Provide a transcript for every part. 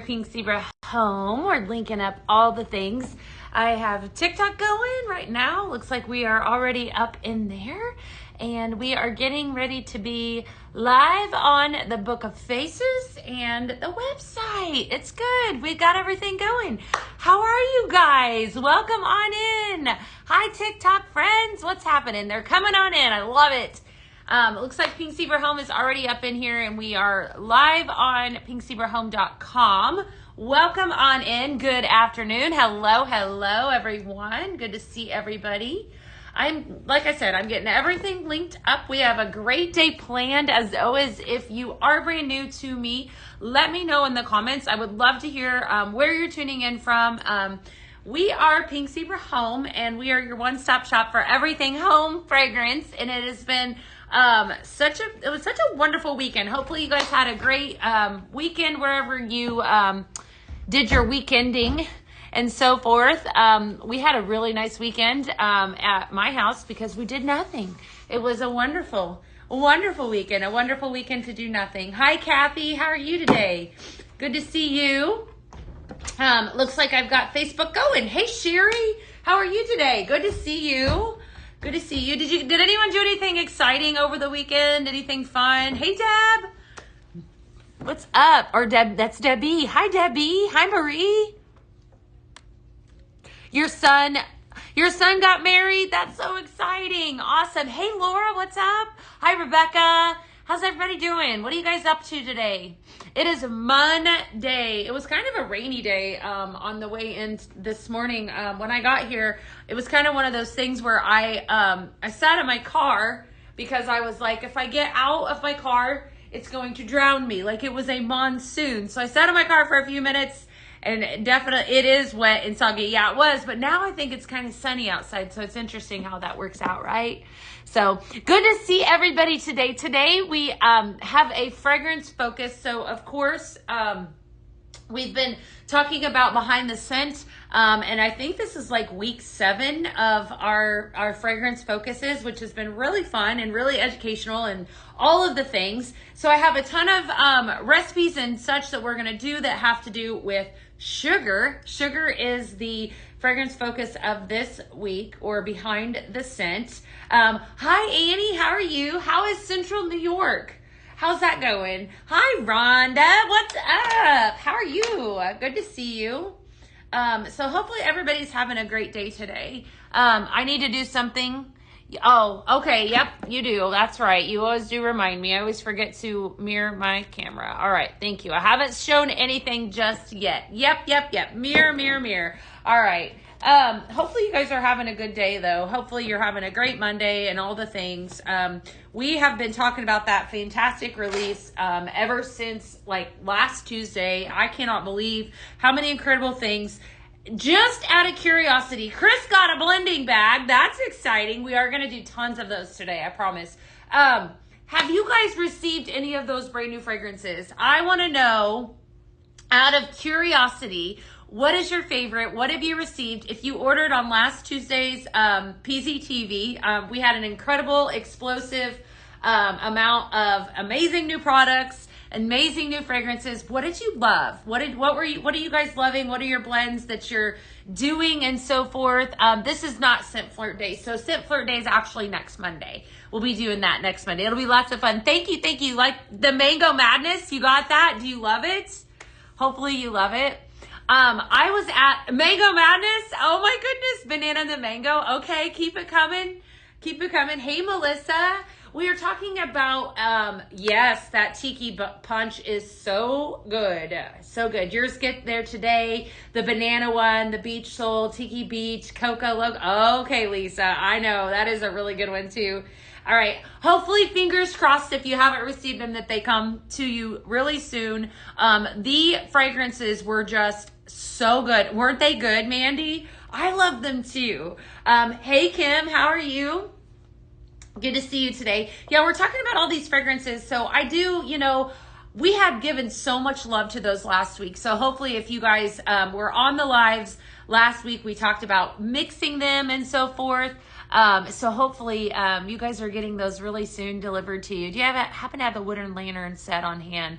Pink Zebra home. We're linking up all the things. I have TikTok going right now. Looks like we are already up in there. And we are getting ready to be live on the Book of Faces and the website. It's good. We got everything going. How are you guys? Welcome on in. Hi, TikTok friends. What's happening? They're coming on in. I love it. It looks like Pink Zebra Home is already up in here, and we are live on pinkzebrahome.com. Welcome on in. Good afternoon. Hello, everyone. Good to see everybody. Like I said, I'm getting everything linked up. We have a great day planned. As always, if you are brand new to me, let me know in the comments. I would love to hear where you're tuning in from. We are Pink Zebra Home, and we are your one-stop shop for everything home fragrance. And it has been it was such a wonderful weekend. Hopefully you guys had a great weekend wherever you did your weekending and so forth. We had a really nice weekend at my house because we did nothing. It was a wonderful weekend, a wonderful weekend to do nothing. Hi, Kathy. How are you today? Good to see you. Looks like I've got Facebook going. Hey, Sherry. How are you today? Good to see you. Good to see you. Did anyone do anything exciting over the weekend? Anything fun? Hey, Deb. What's up? Or Deb, that's Debbie. Hi, Debbie. Hi, Marie. Your son got married. That's so exciting. Awesome. Hey, Laura, what's up? Hi, Rebecca. How's everybody doing? What are you guys up to today? It is Monday. It was kind of a rainy day on the way in this morning. When I got here, it was kind of one of those things where I sat in my car because I was like, if I get out of my car, it's going to drown me. Like it was a monsoon. So I sat in my car for a few minutes, and definitely it is wet and soggy. Yeah, it was. But now I think it's kind of sunny outside. So it's interesting how that works out, right? So good to see everybody today. Today we have a fragrance focus. So of course, we've been talking about behind the scent. And I think this is like week 7 of our fragrance focuses, which has been really fun and really educational and all of the things. So I have a ton of recipes and such that we're going to do that have to do with sugar. Sugar is the fragrance focus of this week, or behind the scent. Hi, Annie. How are you? How is Central New York? How's that going? Hi, Rhonda. What's up? How are you? Good to see you. So hopefully everybody's having a great day today. I need to do something. Oh, okay. Yep, you do. That's right. You always do remind me. I always forget to mirror my camera. All right. Thank you. I haven't shown anything just yet. Yep. Mirror. All right. Hopefully you guys are having a good day though. Hopefully you're having a great Monday and all the things. We have been talking about that fantastic release, ever since like last Tuesday. I cannot believe how many incredible things. Just out of curiosity, Chris got a blending bag. That's exciting. We are going to do tons of those today, I promise. Have you guys received any of those brand new fragrances? I want to know, out of curiosity, what is your favorite? What have you received? If you ordered on last Tuesday's PZTV, we had an incredible, explosive amount of amazing new products, amazing new fragrances. What did you love? What are you guys loving? What are your blends that you're doing and so forth? This is not Scent Flirt Day. So Scent Flirt Day is actually next Monday. We'll be doing that next Monday. It'll be lots of fun. Thank you. Like the Mango Madness, you got that? Do you love it? Hopefully you love it. I was at Mango Madness. Oh my goodness. Banana and the mango. Okay. Keep it coming. Hey, Melissa. We are talking about, yes, that Tiki Punch is so good. So good. Yours get there today. The banana one, the Beach Soul, Tiki Beach, Cocoa Loco. Okay, Lisa. I know. That is a really good one too. All right. Hopefully, fingers crossed, if you haven't received them, that they come to you really soon. The fragrances were just so good. Weren't they good, Mandy? I love them too. Hey, Kim. How are you? Good to see you today. Yeah, we're talking about all these fragrances. So I do, we had given so much love to those last week. So hopefully if you guys were on the lives last week, we talked about mixing them and so forth. So hopefully you guys are getting those really soon delivered to you. Do you happen to have the wooden lantern set on hand?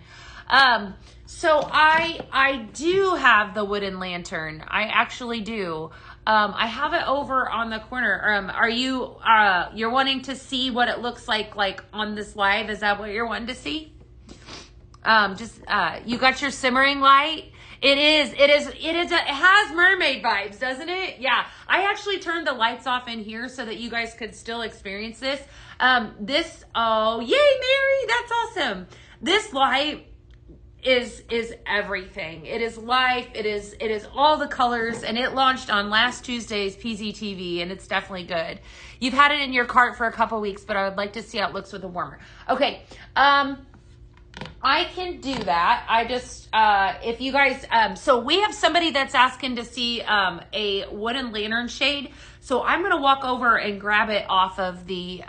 So I do have the wooden lantern. I actually do. I have it over on the corner. Are you you're wanting to see what it looks like on this live? Is that what you're wanting to see? You got your simmering light. It has mermaid vibes, doesn't it? Yeah. I actually turned the lights off in here so that you guys could still experience this. Oh, yay, Mary. That's awesome. This light is everything. It is life. It is all the colors, and it launched on last Tuesday's PZTV, and it's definitely good. You've had it in your cart for a couple weeks, but I would like to see how it looks with a warmer. Okay. I can do that. I just, if you guys, so we have somebody that's asking to see a wooden lantern shade. So I'm going to walk over and grab it off of the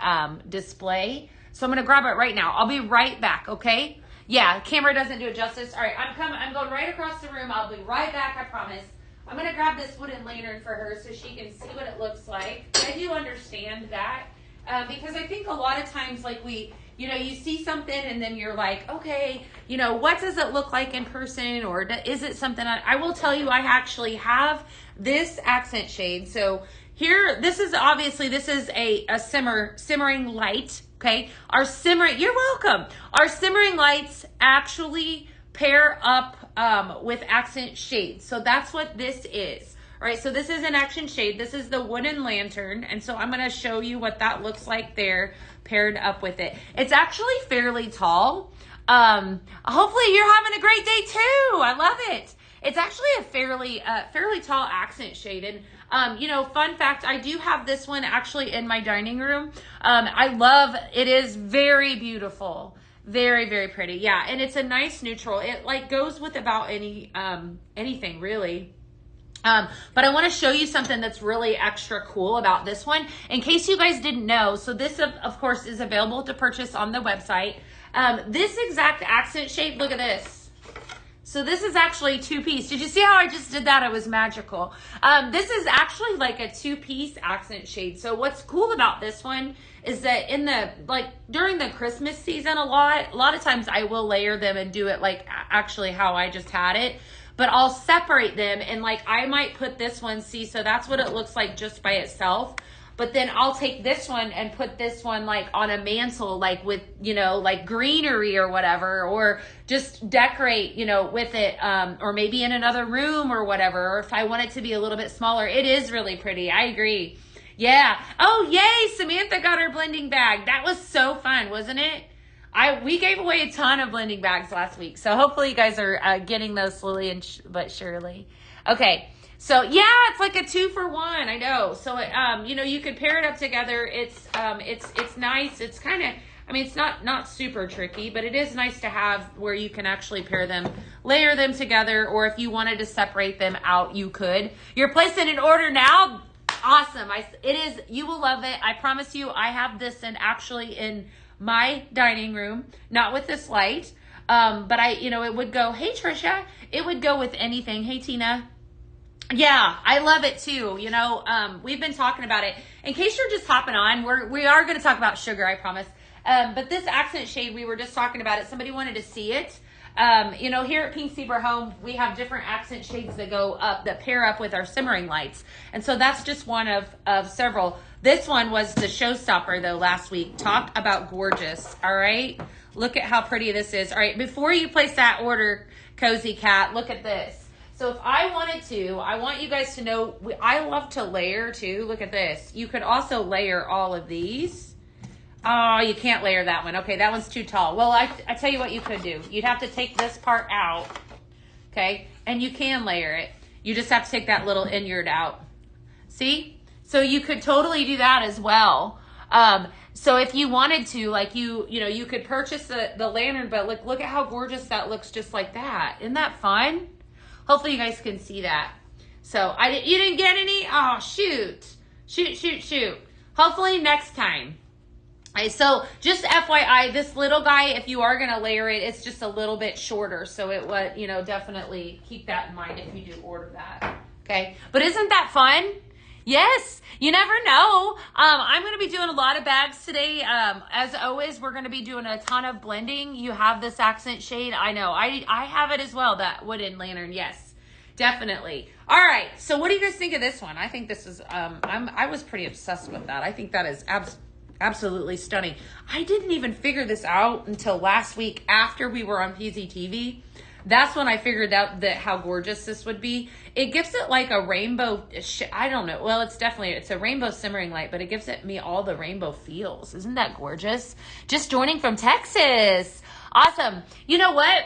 display. So I'm going to grab it right now. I'll be right back, okay? Yeah, camera doesn't do it justice. All right, I'm going right across the room. I'll be right back, I promise. I'm going to grab this wooden lantern for her so she can see what it looks like. I do understand that because I think a lot of times, like you see something and then you're like, okay, what does it look like in person, or is it something I will tell you, I actually have this accent shade. So here, this is a simmering light. Okay. You're welcome. Our simmering lights actually pair up, with accent shades. So that's what this is. All right. So this is an accent shade. This is the wooden lantern. And so I'm going to show you what that looks like there paired up with it. It's actually fairly tall. Hopefully you're having a great day too. I love it. It's actually a fairly tall accent shade. And, fun fact, I do have this one actually in my dining room. It is very beautiful. Very, very pretty. Yeah. And it's a nice neutral. It goes with about anything really. But I want to show you something that's really extra cool about this one. In case you guys didn't know, so this, of course, is available to purchase on the website. This exact accent shade, look at this. So this is actually 2-piece. Did you see how I just did that? It was magical. This is actually like a 2-piece accent shade. So what's cool about this one is that during the Christmas season, a lot of times I will layer them and do it actually how I just had it. But I'll separate them and I might put this one, so that's what it looks like just by itself. But then I'll take this one and put this one on a mantle, with, greenery or whatever, or just decorate, with it, or maybe in another room or whatever. Or if I want it to be a little bit smaller, it is really pretty. I agree. Yeah. Oh, yay. Samantha got her blending bag. That was so fun, wasn't it? We gave away a ton of blending bags last week. So hopefully you guys are getting those slowly but surely. Okay. So yeah, it's like a 2-for-1. I know. So you could pair it up together. It's nice. It's kind of, it's not super tricky, but it is nice to have where you can actually layer them together, or if you wanted to separate them out, you could. You're placing an order now. Awesome. You will love it. I promise you. I have this in my dining room, not with this light. But it would go, hey Trisha, it would go with anything. Hey Tina. Yeah, I love it too. We've been talking about it. In case you're just hopping on, we are going to talk about sugar, I promise. But this accent shade, we were just talking about it. Somebody wanted to see it. Here at Pink Zebra Home, we have different accent shades that pair up with our simmering lights. And so that's just one of several. This one was the showstopper though last week. Talk about gorgeous. All right. Look at how pretty this is. All right. Before you place that order, Cozy Cat, look at this. So if I wanted to, I want you guys to know, I love to layer too. Look at this. You could also layer all of these. Oh, you can't layer that one. Okay, that one's too tall. Well, I tell you what you could do. You'd have to take this part out, okay? And you can layer it. You just have to take that little inward out. See? So you could totally do that as well. So if you wanted to, you could purchase the lantern, but look at how gorgeous that looks just like that. Isn't that fun? Hopefully you guys can see that. So you didn't get any? Oh, shoot. Shoot. Hopefully next time. Okay, so just FYI, this little guy, if you are going to layer it, it's just a little bit shorter. So it would, definitely keep that in mind if you do order that. Okay. But isn't that fun? Yes, you never know. I'm going to be doing a lot of bags today. As always, we're going to be doing a ton of blending. You have this accent shade. I know. I have it as well, that wooden lantern. Yes, definitely. All right. So what do you guys think of this one? I think this is, I was pretty obsessed with that. I think that is absolutely stunning. I didn't even figure this out until last week after we were on PZTV. That's when I figured out that how gorgeous this would be. It gives it like a rainbow, I don't know. Well, it's a rainbow simmering light, but it gives me all the rainbow feels. Isn't that gorgeous? Just joining from Texas. Awesome. You know what?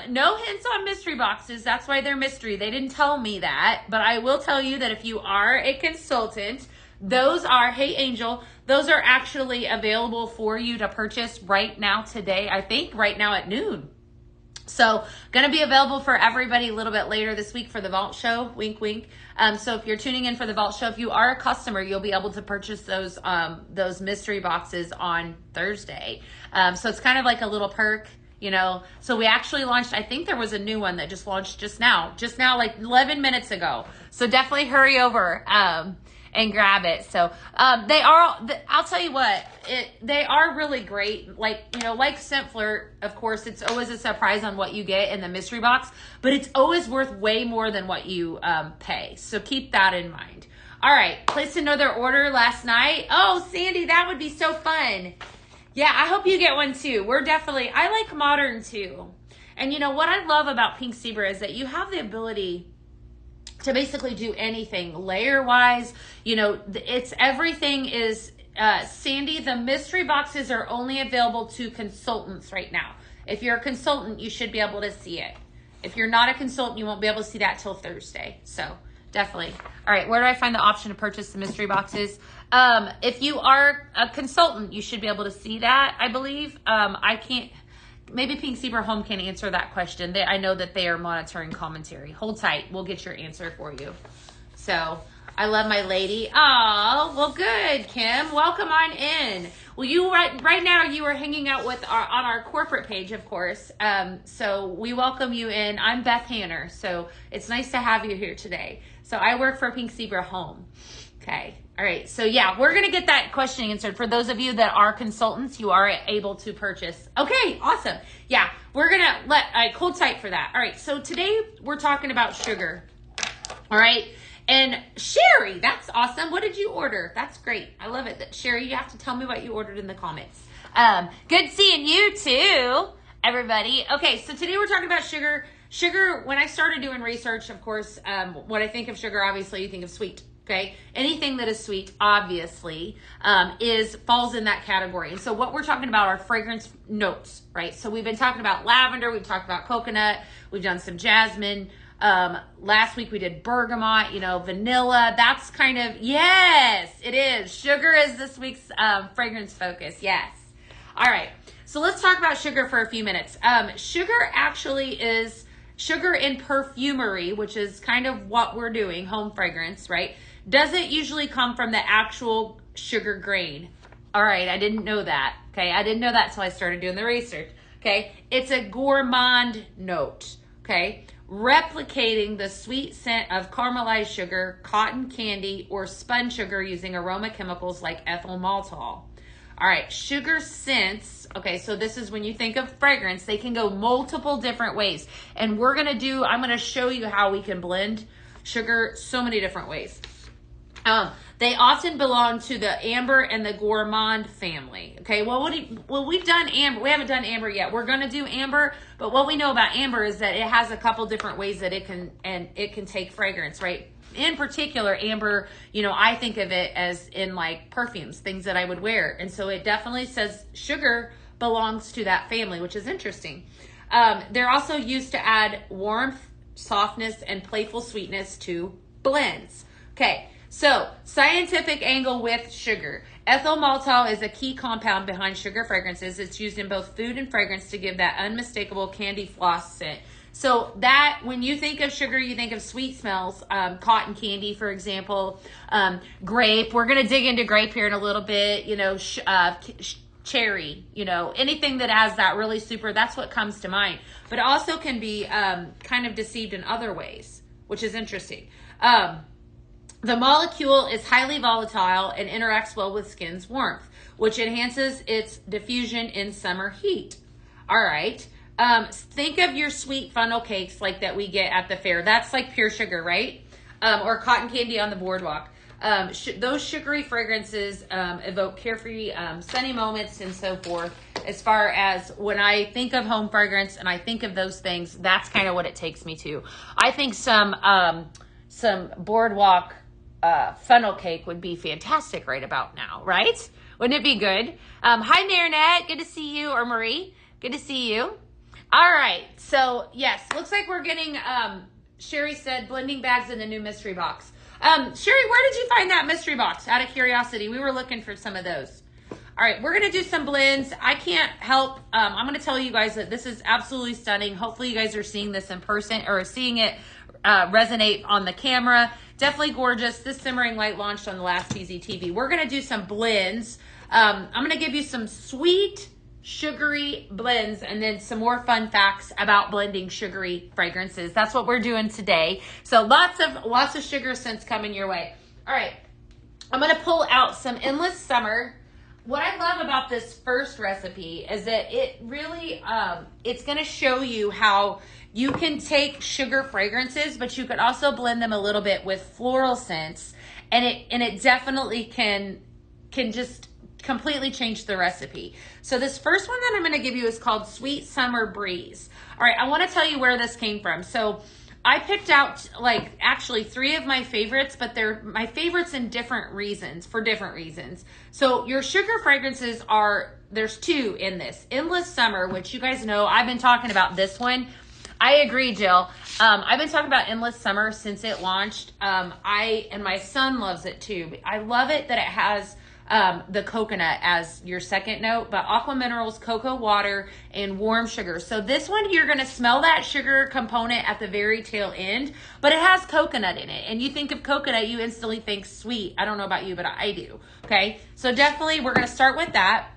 No hints on mystery boxes. That's why they're mystery. They didn't tell me that, but I will tell you that if you are a consultant, those are, hey Angel, those are actually available for you to purchase right now today. I think right now at noon. So going to be available for everybody a little bit later this week for the Vault Show. Wink, wink. So if you're tuning in for the Vault Show, if you are a customer, you'll be able to purchase those mystery boxes on Thursday. So it's kind of like a little perk, you know. So we actually launched, I think there was a new one that just launched just now, like 11 minutes ago. So definitely hurry over and grab it. So they are, I'll tell you what, they are really great. Like, you know, like Scent Flirt, of course, it's always a surprise on what you get in the mystery box, but it's always worth way more than what you pay. So keep that in mind. All right, placed another order last night. Oh, Sandy, that would be so fun. Yeah, I hope you get one too. I like modern too. And you know, what I love about Pink Zebra is that you have the ability to basically do anything layer wise. You know, everything is Sandy, the mystery boxes are only available to consultants right now. If you're a consultant, you should be able to see it. If you're not a consultant, you won't be able to see that till Thursday. So definitely. All right, where do I find the option to purchase the mystery boxes? If you are a consultant, you should be able to see that, I believe. I can't. Maybe Pink Zebra Home can answer that question. I know that they are monitoring commentary. Hold tight. We'll get your answer for you. So, I love my lady. Oh, well, good, Kim. Welcome on in. Well, you right now you are hanging out with on our corporate page, of course. So we welcome you in. I'm Beth Hanner. So it's nice to have you here today. So I work for Pink Zebra Home. Okay. All right. So yeah, we're going to get that question answered. For those of you that are consultants, you are able to purchase. Okay. Awesome. Yeah. We're going to hold tight for that. All right. So today we're talking about sugar. All right. And Sherry, that's awesome. What did you order? That's great. I love it. Sherry, you have to tell me what you ordered in the comments. Good seeing you too, everybody. Okay. So today we're talking about sugar. Sugar, when I started doing research, of course, when I think of sugar, obviously you think of sweet. Okay, anything that is sweet, obviously, falls in that category. And so what we're talking about are fragrance notes, right? So we've been talking about lavender, we've talked about coconut, we've done some jasmine. Last week we did bergamot, vanilla. That's kind of, yes, it is. Sugar is this week's fragrance focus. Yes. All right. So let's talk about sugar for a few minutes. Sugar actually is sugar in perfumery, which is kind of what we're doing, home fragrance, right? Doesn't usually come from the actual sugar grain. All right, I didn't know that. Okay, I didn't know that until I started doing the research. Okay, it's a gourmand note. Okay, replicating the sweet scent of caramelized sugar, cotton candy, or spun sugar using aroma chemicals like ethyl maltol. All right, sugar scents. Okay, so this is when you think of fragrance, they can go multiple different ways. And I'm going to show you how we can blend sugar so many different ways. They often belong to the amber and the gourmand family. Okay, well, we've done amber. We haven't done amber yet. We're going to do amber, but what we know about amber is that it has a couple different ways that it can take fragrance, right? In particular, amber, I think of it as in like perfumes, things that I would wear. And so it definitely says sugar belongs to that family, which is interesting. They're also used to add warmth, softness, and playful sweetness to blends. Okay. So, scientific angle with sugar. Ethyl maltol is a key compound behind sugar fragrances. It's used in both food and fragrance to give that unmistakable candy floss scent. So that, when you think of sugar, you think of sweet smells. Cotton candy, for example. Grape. We're going to dig into grape here in a little bit. Cherry. Anything that has that really super, that's what comes to mind. But it also can be kind of deceived in other ways, which is interesting. The molecule is highly volatile and interacts well with skin's warmth, which enhances its diffusion in summer heat. All right. Think of your sweet funnel cakes like that we get at the fair. That's like pure sugar, right? Or cotton candy on the boardwalk. Those sugary fragrances evoke carefree, sunny moments and so forth. As far as when I think of home fragrance and I think of those things, that's kind of what it takes me to. I think some boardwalk funnel cake would be fantastic right about now, right? Wouldn't it be good? Hi, Marinette. Good to see you. Or Marie. Good to see you. All right. So, yes, looks like we're getting, Sherry said, blending bags in the new mystery box. Sherry, where did you find that mystery box? Out of curiosity. We were looking for some of those. All right, we're going to do some blends. I can't help. I'm going to tell you guys that this is absolutely stunning. Hopefully you guys are seeing this in person or seeing it resonate on the camera. Definitely gorgeous. This Simmering Light launched on the last PZTV. We're going to do some blends. I'm going to give you some sweet, sugary blends and then some more fun facts about blending sugary fragrances. That's what we're doing today. So lots of sugar scents coming your way. All right, I'm going to pull out some Endless Summer. What I love about this first recipe is that it really, it's going to show you how you can take sugar fragrances, but you could also blend them a little bit with floral scents, and it definitely can just completely change the recipe. So this first one that I'm going to give you is called Sweet Summer Breeze. All right, I want to tell you where this came from. So I picked out like actually 3 of my favorites, but they're my favorites in different reasons, for different reasons. So your sugar fragrances there's 2 in this. Endless Summer, which you guys know, I've been talking about this one. I agree, Jill. I've been talking about Endless Summer since it launched. And my son loves it too. I love it that it has the coconut as your second note, but aqua minerals, cocoa water, and warm sugar. So this one, you're going to smell that sugar component at the very tail end, but it has coconut in it. And you think of coconut, you instantly think sweet. I don't know about you, but I do. Okay. So definitely we're going to start with that.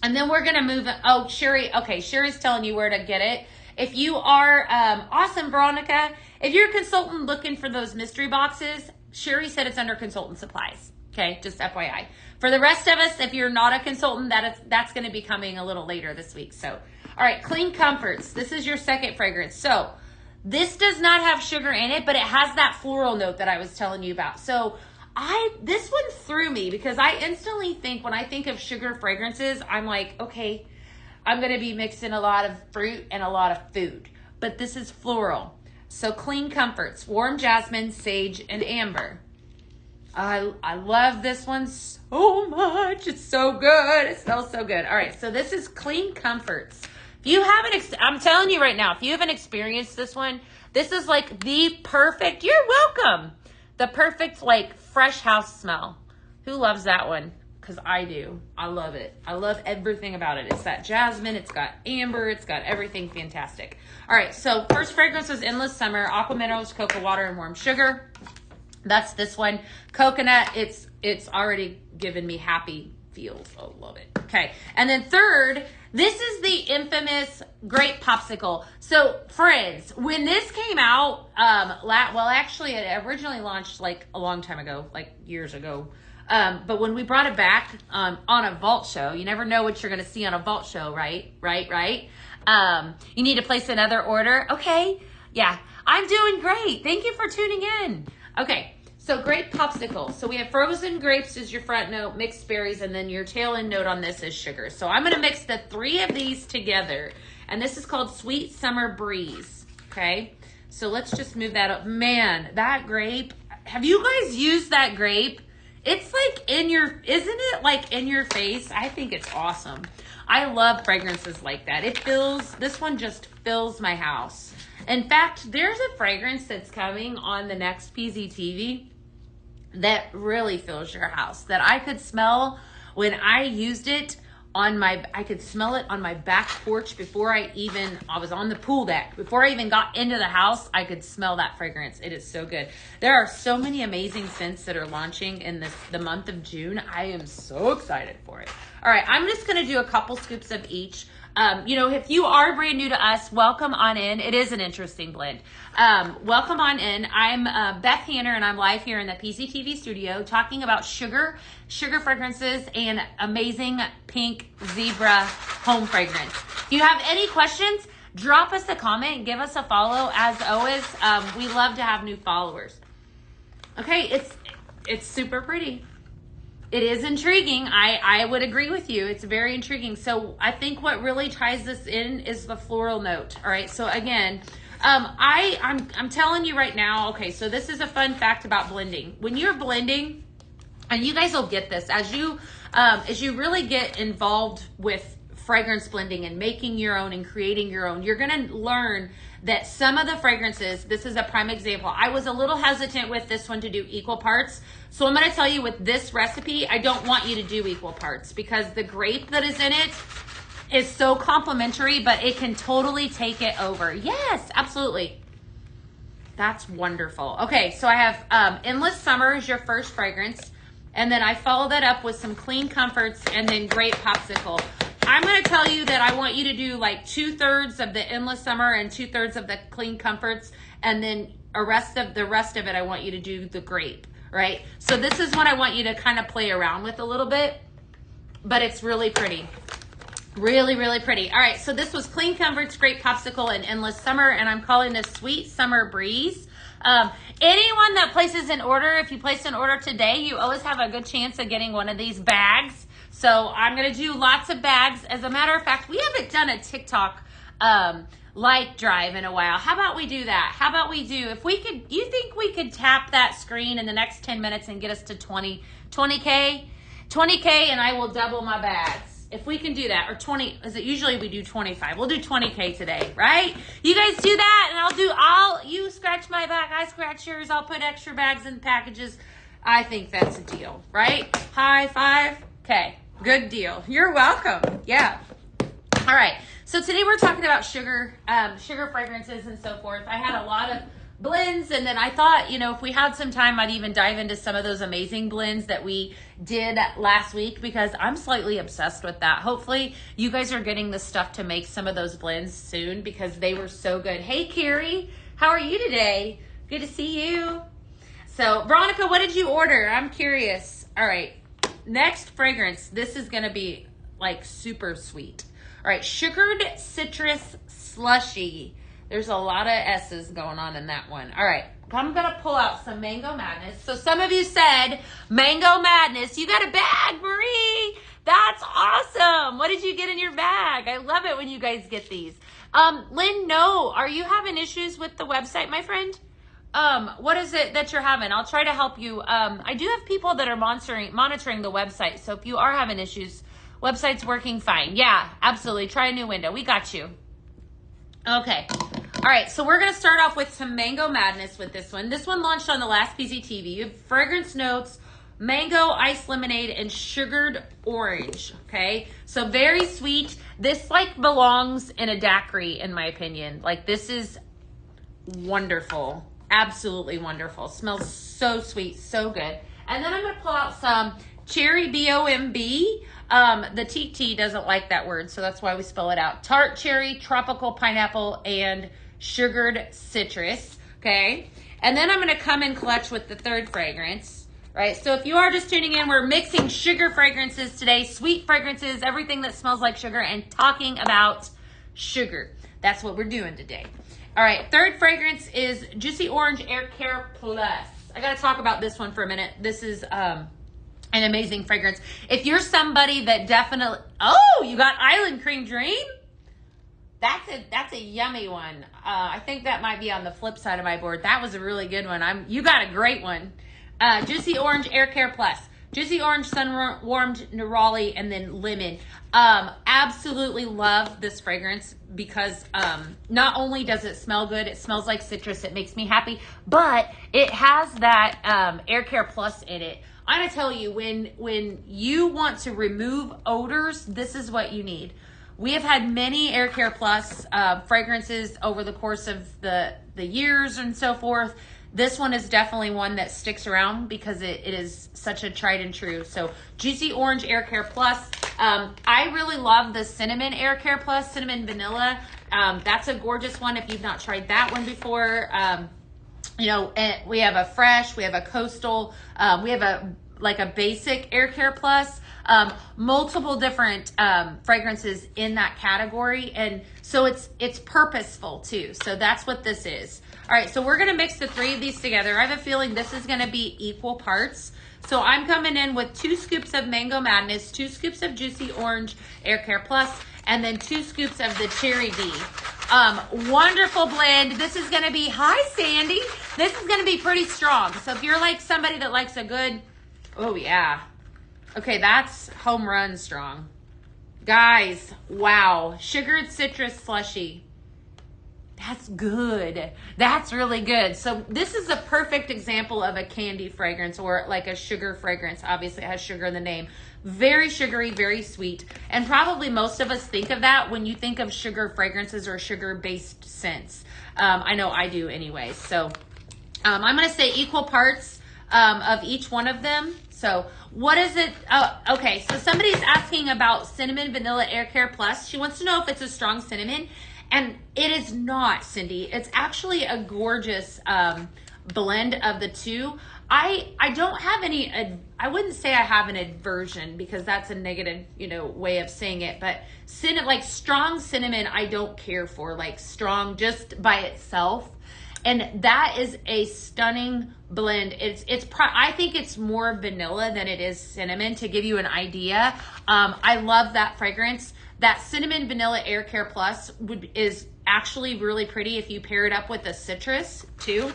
And then we're going to move. Oh, Sherry. Okay. Sherry's telling you where to get it. If you are, awesome, Veronica, if you're a consultant looking for those mystery boxes, Sherry said it's under consultant supplies. Okay, just FYI. For the rest of us, if you're not a consultant, that's going to be coming a little later this week. So, all right, Clean Comforts. This is your second fragrance. So, this does not have sugar in it, but it has that floral note that I was telling you about. So, this one threw me because I instantly think, when I think of sugar fragrances, I'm like, okay, I'm going to be mixing a lot of fruit and a lot of food. But this is floral. So, Clean Comforts, warm jasmine, sage, and amber. I love this one so much. It's so good. It smells so good. All right, so this is Clean Comforts. If you haven't, I'm telling you right now, if you haven't experienced this one, this is like the perfect, you're welcome, the perfect like fresh house smell. Who loves that one? Because I do. I love it. I love everything about it. It's that jasmine. It's got amber. It's got everything fantastic. All right, so first fragrance is Endless Summer, aqua minerals, cocoa water, and warm sugar. That's this one. Coconut, it's already given me happy feels. Oh, love it. Okay. And then third, this is the infamous grape popsicle. So friends, when this came out, well, actually it originally launched like a long time ago, like years ago. But when we brought it back on a vault show, you never know what you're going to see on a vault show, right? You need to place another order. Okay. Yeah, I'm doing great. Thank you for tuning in. Okay, so grape popsicle. So we have frozen grapes as your front note, mixed berries, and then your tail end note on this is sugar. So I'm going to mix the 3 of these together, and this is called Sweet Summer Breeze. Okay, so let's just move that up. Man, that grape, have you guys used that grape? It's like isn't it like in your face? I think it's awesome. I love fragrances like that. This one just fills my house. In fact, there's a fragrance that's coming on the next PZTV that really fills your house, that I could smell when I used it I could smell it on my back porch before I was on the pool deck. Before I even got into the house, I could smell that fragrance. It is so good. There are so many amazing scents that are launching in the month of June. I am so excited for it. All right, I'm just going to do a couple scoops of each. If you are brand new to us, welcome on in. It is an interesting blend. Welcome on in. I'm Beth Hanner, and I'm live here in the PZTV studio talking about sugar fragrances, and amazing pink zebra home fragrance. If you have any questions, drop us a comment, give us a follow. As always, we love to have new followers. Okay, it's super pretty. It is intriguing. I would agree with you. It's very intriguing. So I think what really ties this in is the floral note. All right. So again, I'm telling you right now. Okay. So this is a fun fact about blending. When you're blending, and you guys will get this as you really get involved with fragrance blending and making your own and creating your own, you're going to learn that some of the fragrances, this is a prime example. I was a little hesitant with this one to do equal parts. So I'm going to tell you with this recipe, I don't want you to do equal parts because the grape that is in it is so complimentary, but it can totally take it over. Yes, absolutely. That's wonderful. Okay, so I have Endless Summer is your first fragrance. And then I follow that up with some Clean Comforts and then Grape Popsicle. I'm going to tell you that I want you to do like 2/3 of the Endless Summer and 2/3 of the Clean Comforts. And then the rest of it, I want you to do the grape, right? So this is what I want you to kind of play around with a little bit, but it's really pretty. Really, really pretty. All right, so this was Clean Comforts, Grape Popsicle, and Endless Summer, and I'm calling this Sweet Summer Breeze. Anyone that places an order, if you place an order today, you always have a good chance of getting one of these bags. So I'm going to do lots of bags. As a matter of fact, we haven't done a TikTok like drive in a while. How about we do that? How about we do, if we could, you think we could tap that screen in the next 10 minutes and get us to 20K, and I will double my bags. If we can do that, or 20, is it usually we do 25? We'll do 20K today, right? You guys do that, and you scratch my back, I scratch yours, I'll put extra bags in packages. I think that's a deal, right? High five. Okay, good deal. You're welcome. Yeah. All right. So today we're talking about sugar fragrances and so forth. I had a lot of blends, and then I thought, if we had some time, I'd even dive into some of those amazing blends that we did last week, because I'm slightly obsessed with that. Hopefully you guys are getting the stuff to make some of those blends soon, because they were so good. Hey, Carrie, how are you today? Good to see you. So Veronica, what did you order? I'm curious. All right. Next fragrance. This is going to be like super sweet. All right. Sugared citrus slushy. There's a lot of S's going on in that one. All right. I'm going to pull out some Mango Madness. So some of you said Mango Madness. You got a bag, Marie. That's awesome. What did you get in your bag? I love it when you guys get these. Lynn, no. Are you having issues with the website, my friend? What is it that you're having? I'll try to help you. I do have people that are monitoring the website. So if you are having issues, website's working fine. Yeah, absolutely. Try a new window. We got you. Okay. All right. So we're going to start off with some Mango Madness with this one. This one launched on the last PZTV. You have fragrance notes, mango, ice lemonade, and sugared orange. Okay. So very sweet. This belongs in a daiquiri, in my opinion. This is wonderful. Absolutely wonderful. Smells so sweet, so good. And then I'm going to pull out some Cherry B-O-M-B. The TT doesn't like that word, so that's why we spell it out. Tart cherry, tropical pineapple, and sugared citrus. Okay. And then I'm going to come in clutch with the third fragrance. Right. So if you are just tuning in, we're mixing sugar fragrances today, sweet fragrances, everything that smells like sugar, and talking about sugar. That's what we're doing today. All right, third fragrance is Juicy Orange Air Care Plus. I got to talk about this one for a minute. This is an amazing fragrance. If you're somebody that definitely, you got Island Cream Dream? That's a yummy one. I think that might be on the flip side of my board. That was a really good one. You got a great one. Juicy Orange Air Care Plus. Juicy Orange, Sun Warmed Neroli, and then Lemon. Absolutely love this fragrance because not only does it smell good, it smells like citrus, it makes me happy, but it has that Air Care Plus in it. I'm going to tell you, when you want to remove odors, this is what you need. We have had many Air Care Plus fragrances over the course of the years and so forth this one is definitely one that sticks around because it is such a tried and true. So Juicy Orange Air Care Plus. I really love the Cinnamon Air Care Plus, Cinnamon Vanilla. That's a gorgeous one if you've not tried that one before. You know, we have a fresh, we have a coastal, we have a basic Air Care Plus, multiple different fragrances in that category. And so it's purposeful too. So that's what this is. All right, so we're gonna mix the 3 of these together. I have a feeling this is gonna be equal parts. So I'm coming in with 2 scoops of Mango Madness, 2 scoops of Juicy Orange Air Care Plus, and then 2 scoops of the Cherry Bee. Wonderful blend. This is going to be, hi Sandy. This is going to be pretty strong. So if you're like somebody that likes a good, oh yeah. Okay, that's home run strong. Guys, wow. Sugared citrus slushy. That's good. That's really good. So this is a perfect example of a candy fragrance or like a sugar fragrance. Obviously it has sugar in the name. Very sugary, very sweet. And probably most of us think of that when you think of sugar fragrances or sugar-based scents. I know I do anyway. So I'm going to say equal parts of each one of them. So what is it? Oh, okay. So somebody's asking about Cinnamon Vanilla Air Care Plus. She wants to know if it's a strong cinnamon. And it is not, Cindy. It's actually a gorgeous blend of the two. I don't have any, I wouldn't say I have an aversion because that's a negative, way of saying it. But like strong cinnamon, I don't care for. Like strong just by itself. And that is a stunning blend. I think it's more vanilla than it is cinnamon, to give you an idea. I love that fragrance. That Cinnamon Vanilla Air Care Plus is actually really pretty if you pair it up with a citrus too.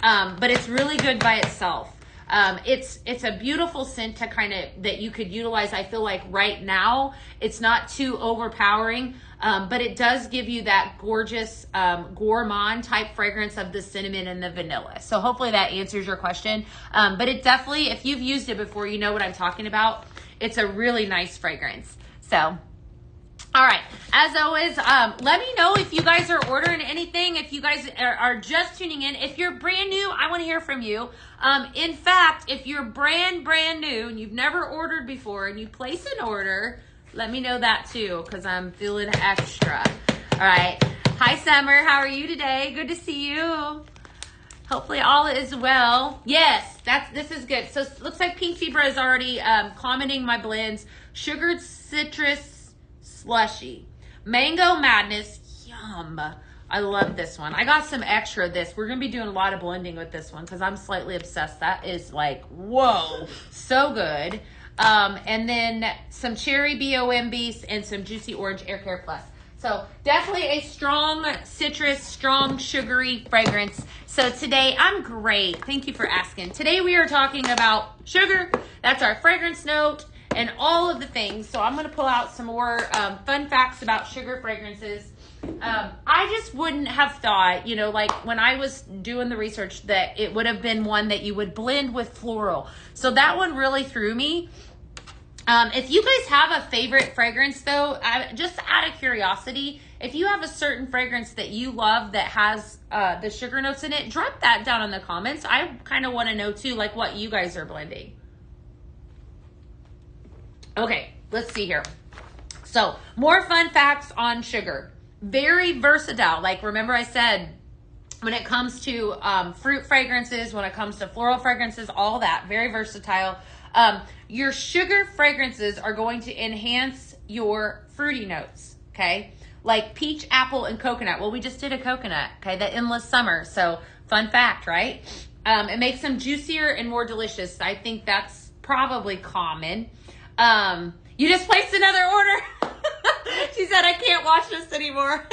But it's really good by itself. It's a beautiful scent to that you could utilize. I feel like right now it's not too overpowering, but it does give you that gorgeous gourmand type fragrance of the cinnamon and the vanilla. So hopefully that answers your question. But it definitely, if you've used it before, you know what I'm talking about. It's a really nice fragrance. So. All right, as always, let me know if you guys are ordering anything, if you guys are just tuning in. If you're brand new, I want to hear from you. In fact, if you're brand new and you've never ordered before and you place an order, let me know that too, because I'm feeling extra. All right. Hi, Summer. How are you today? Good to see you. Hopefully all is well. Yes, this is good. So it looks like Pink Fever is already commenting my blends. Sugared citrus slushy, Mango Madness, yum. I love this one. I got some extra of this. We're gonna be doing a lot of blending with this one because I'm slightly obsessed. That is like, whoa, so good. And then some Cherry BOMB and some Juicy Orange Air Care Plus. So definitely a strong citrus, strong sugary fragrance. So today I'm great. Thank you for asking. Today we are talking about sugar. That's our fragrance note. And all of the things. So I'm going to pull out some more fun facts about sugar fragrances. I just wouldn't have thought, like when I was doing the research, that it would have been one that you would blend with floral. So that one really threw me. If you guys have a favorite fragrance though, just out of curiosity, if you have a certain fragrance that you love that has the sugar notes in it, drop that down in the comments. I kind of want to know too, like what you guys are blending. Okay, let's see here. So more fun facts on sugar. Very versatile. Like remember I said, when it comes to fruit fragrances, when it comes to floral fragrances, all that, very versatile. Your sugar fragrances are going to enhance your fruity notes, okay? Like peach, apple, and coconut. Well, we just did a coconut, okay? The endless summer. So fun fact, right? It makes them juicier and more delicious. I think that's probably common. You just placed another order. She said, I can't watch this anymore.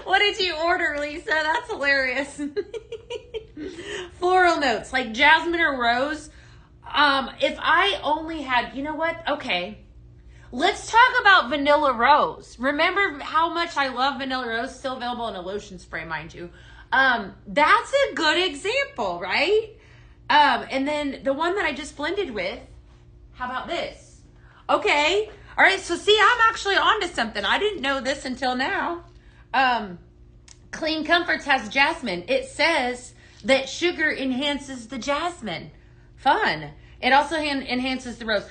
What did you order, Lisa? That's hilarious. Floral notes like jasmine or rose. If I only had, you know what? Okay. Let's talk about vanilla rose. Remember how much I love vanilla rose? Still available in a lotion spray, mind you. That's a good example, right? And then the one that I just blended with, how about this? Okay. All right. So see, I'm actually onto something. I didn't know this until now. Clean Comforts has jasmine. It says that sugar enhances the jasmine. Fun. It also enhances the rose.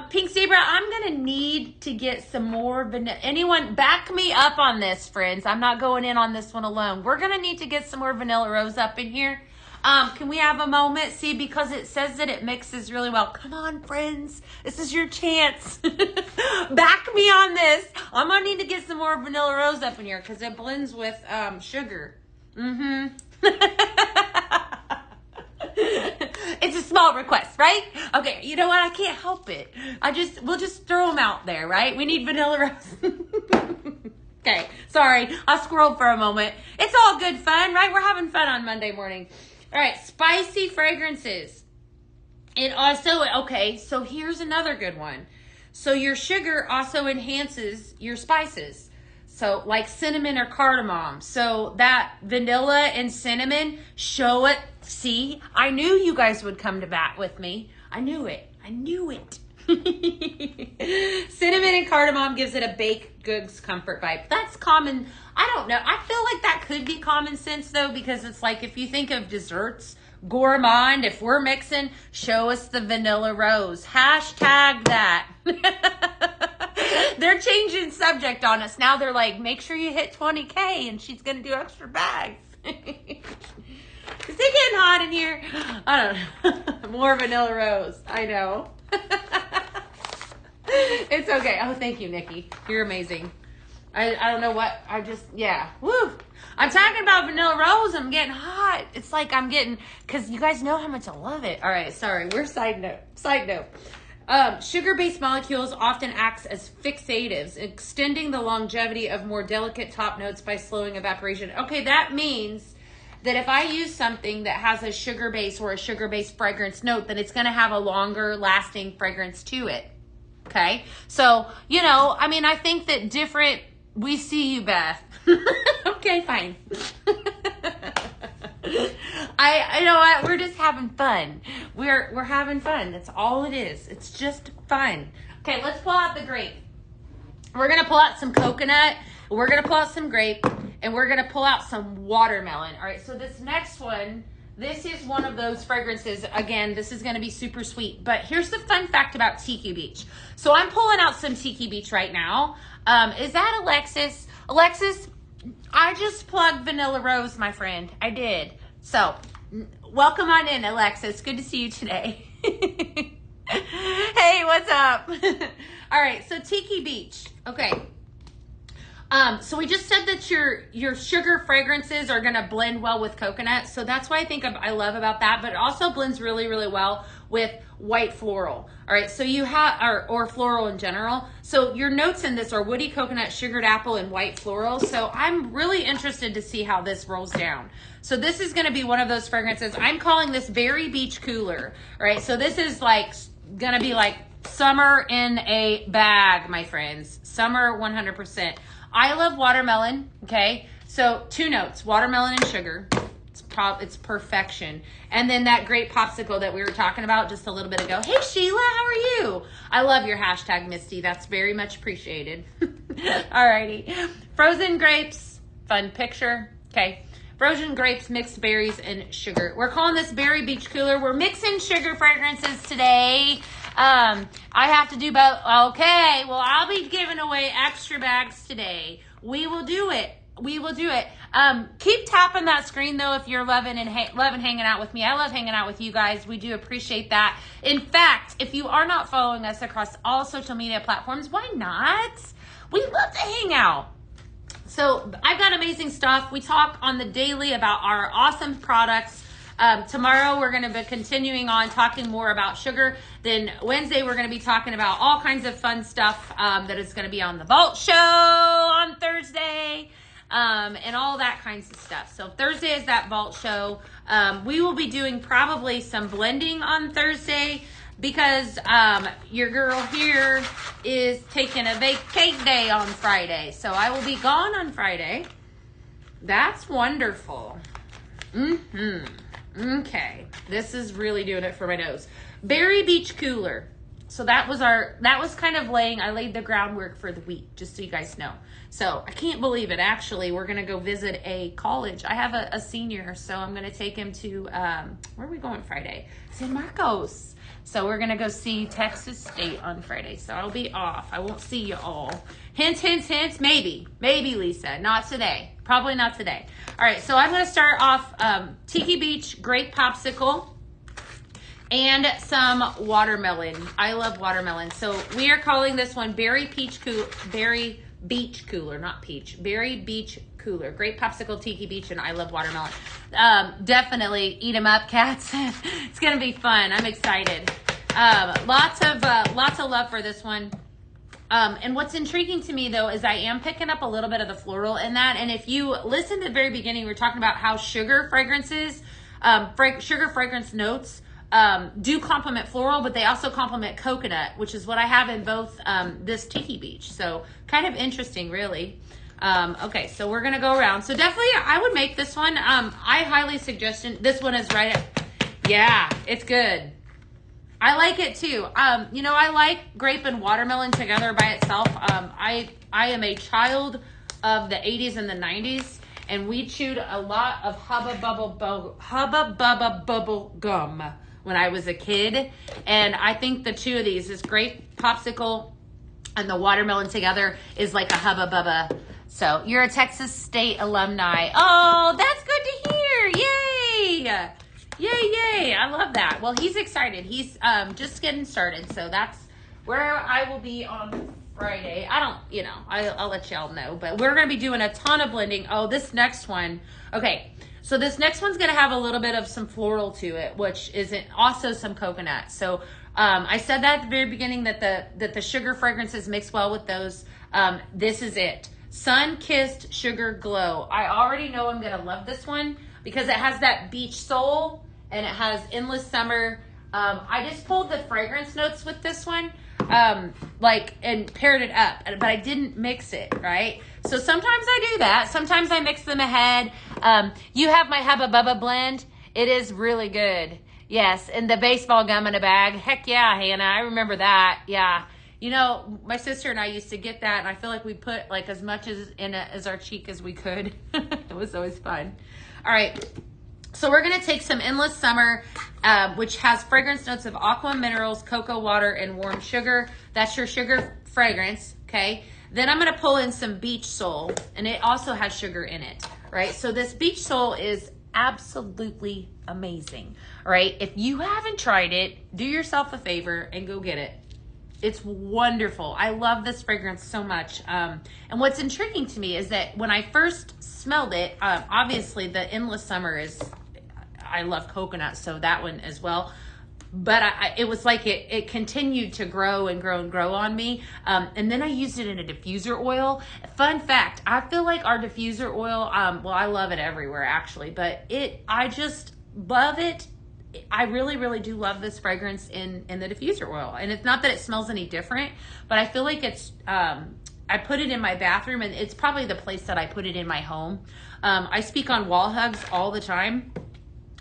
Pink Zebra, I'm going to need to get some more vanilla. Anyone, back me up on this, friends. I'm not going in on this one alone. We're going to need to get some more vanilla rose up in here. Can we have a moment? See, because it says that it mixes really well. Come on, friends. This is your chance. Back me on this. I'm going to need to get some more vanilla rose up in here because it blends with sugar. It's a small request, right? Okay, you know what? I can't help it. We'll just throw them out there, right? We need vanilla rose. Okay, sorry. I squirreled for a moment. It's all good fun, right? We're having fun on Monday morning. All right, spicy fragrances. It also, okay, so here's another good one. So your sugar also enhances your spices. So like cinnamon or cardamom. So that vanilla and cinnamon, show it. See, I knew you guys would come to bat with me. I knew it. Cinnamon and cardamom gives it a baked goods comfort vibe. That's common. I don't know. I feel like that could be common sense though, because it's like if you think of desserts, gourmand, if we're mixing, show us the vanilla rose. Hashtag that. They're changing subject on us. Now they're like, make sure you hit 20K and she's going to do extra bags. Is it getting hot in here? I don't know. More vanilla rose. I know. It's okay. Oh, thank you, Nikki. You're amazing. I don't know what. Yeah. Woo. I'm talking about vanilla rose. I'm getting hot. It's like I'm getting, because you guys know how much I love it. All right. Sorry. We're side note. Sugar-based molecules often acts as fixatives, extending the longevity of more delicate top notes by slowing evaporation. Okay, that means that if I use something that has a sugar base or a sugar-based fragrance note, then it's going to have a longer lasting fragrance to it. Okay? So, I think that we see you, Beth. Okay, fine. You know what? We're just having fun. We're having fun. That's all it is. It's just fun. Okay, let's pull out the grape. We're going to pull out some coconut. We're going to pull out some grape. And we're going to pull out some watermelon. All right, so this next one, this is one of those fragrances. Again, this is going to be super sweet. But here's the fun fact about Tiki Beach. So I'm pulling out some Tiki Beach right now. Is that Alexis? Alexis, I just plugged Vanilla Rose, my friend. I did. So welcome on in, Alexis. Good to see you today. Hey, what's up? All right, so Tiki Beach. Okay. So we just said that your sugar fragrances are going to blend well with coconut. So that's why I love about that, but it also blends really, really well with white floral. All right. So you have, or floral in general. So your notes in this are woody coconut, sugared apple, and white floral. So I'm really interested to see how this rolls down. So this is going to be one of those fragrances. I'm calling this Berry Beach Cooler. All right. So this is going to be like summer in a bag, my friends. Summer 100%. I love watermelon, okay? So 2 notes, watermelon and sugar. It's perfection. And then that great popsicle that we were talking about just a little bit ago. Hey, Sheila, how are you? I love your hashtag, Misty. That's very much appreciated. Alrighty. Frozen grapes, fun picture. Okay. Frozen grapes, mixed berries, and sugar. We're calling this Berry Beach Cooler. We're mixing sugar fragrances today. I have to do both. Okay, well, I'll be giving away extra bags today. We will do it. Keep tapping that screen though if you're loving hanging out with me. I love hanging out with you guys. We do appreciate that. In fact, if you are not following us across all social media platforms, why not? We love to hang out. So I've got amazing stuff. We talk on the daily about our awesome products. Tomorrow we're going to be continuing on talking more about sugar. Then Wednesday we're going to be talking about all kinds of fun stuff that is going to be on the Vault Show on Thursday and all that kinds of stuff. So Thursday is that Vault Show. We will be doing probably some blending on Thursday because your girl here is taking a vacay day on Friday. So I will be gone on Friday. That's wonderful. Okay, this is really doing it for my nose. Berry Beach Cooler. So that was kind of I laid the groundwork for the week, just so you guys know. So I can't believe it. Actually, we're going to go visit a college. I have a senior, so I'm going to take him to, where are we going Friday? San Marcos. So we're going to go see Texas State on Friday. So I'll be off. I won't see you all. Hint, hint, hint. Maybe, Lisa. Not today. Probably not today. All right. So I'm going to start off Tiki Beach grape popsicle and some watermelon. I love watermelon. So we are calling this one Berry Beach Cooler, not peach. Berry Beach Cooler. Grape popsicle, Tiki Beach, and I love watermelon. Definitely eat them up, cats. It's gonna be fun. I'm excited. Lots of love for this one. And what's intriguing to me though is I am picking up a little bit of the floral in that. And if you listen to the very beginning, we were talking about how sugar fragrances, sugar fragrance notes do complement floral, but they also complement coconut, which is what I have in both this Tiki Beach. So kind of interesting, really. Okay, so we're going to go around. So definitely I would make this one. I highly suggest this one is right at, yeah, it's good. I like it too. You know, I like grape and watermelon together by itself. I am a child of the 80s and the 90s, and we chewed a lot of Hubba Bubba Bubble Gum when I was a kid. And I think the two of these, this grape popsicle and the watermelon together, is like a Hubba Bubba. So you're a Texas State alumni. Oh, that's good to hear. Yay. Yay. I love that. Well, he's excited. He's just getting started. So that's where I will be on Friday. I'll let y'all know. But we're going to be doing a ton of blending. Oh, this next one. Okay. So this next one's going to have a little bit of some floral to it, which is also some coconut. So I said that at the very beginning that the sugar fragrances mix well with those. This is it. Sun-Kissed Sugar Glow. I already know I'm going to love this one because it has that beach soul and it has Endless Summer. I just pulled the fragrance notes with this one, and paired it up, but I didn't mix it, right? So sometimes I do that. Sometimes I mix them ahead. You have my Hubba Bubba blend. It is really good. Yes, and the baseball gum in a bag. Heck yeah, Hannah. I remember that. Yeah. You know, my sister and I used to get that, and I feel like we put like as much as our cheek as we could. It was always fun. All right. So we're going to take some Endless Summer, which has fragrance notes of aqua minerals, cocoa water, and warm sugar. That's your sugar fragrance, okay? Then I'm going to pull in some Beach Soul, and it also has sugar in it, right? So this Beach Soul is absolutely amazing, all right? If you haven't tried it, do yourself a favor and go get it. It's wonderful. I love this fragrance so much. And what's intriguing to me is that when I first smelled it, obviously the Endless Summer I love coconut, so that one as well. But it was like it continued to grow and grow and grow on me. And then I used it in a diffuser oil. Fun fact, I feel like our diffuser oil, well, I love it everywhere actually, but I just love it. I really, really do love this fragrance in the diffuser oil. And it's not that it smells any different, but I feel like it's, I put it in my bathroom, and it's probably the place that I put it in my home. I speak on wall hugs all the time,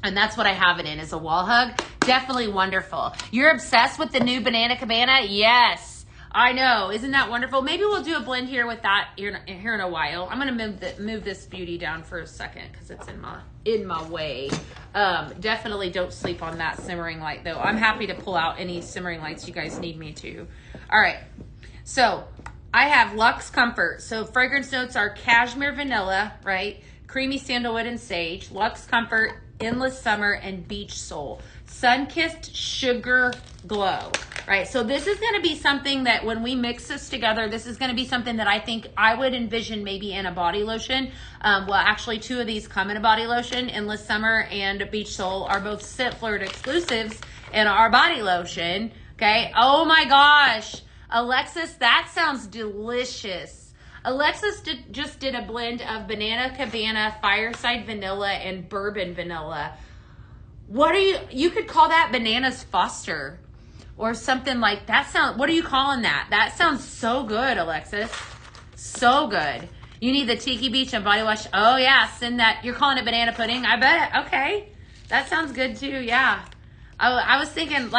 and that's what I have it in, is a wall hug. Definitely wonderful. You're obsessed with the new Banana Cabana? Yes. I know. Isn't that wonderful? Maybe we'll do a blend here with that here in a while. I'm going to move this beauty down for a second because it's in my way. Definitely don't sleep on that simmering light, though. I'm happy to pull out any simmering lights you guys need me to. All right. So I have Luxe Comfort. So fragrance notes are cashmere vanilla, right? Creamy sandalwood and sage. Luxe Comfort, Endless Summer, and Beach Soul. Sun-Kissed Sugar Glow, right? So this is going to be something that when we mix this together, this is going to be something that I think I would envision maybe in a body lotion. Well, actually, two of these come in a body lotion. Endless Summer and Beach Soul are both Scent Flirt exclusives in our body lotion, okay? Oh my gosh. Alexis, that sounds delicious. Alexis just did a blend of Banana Cabana, Fireside Vanilla, and Bourbon Vanilla. You could call that Bananas Foster or something like that. What are you calling that? That sounds so good, Alexis. So good. You need the Tiki Beach and Body Wash. Oh yeah, send that. You're calling it banana pudding? I bet. Okay. That sounds good too. Yeah. I was thinking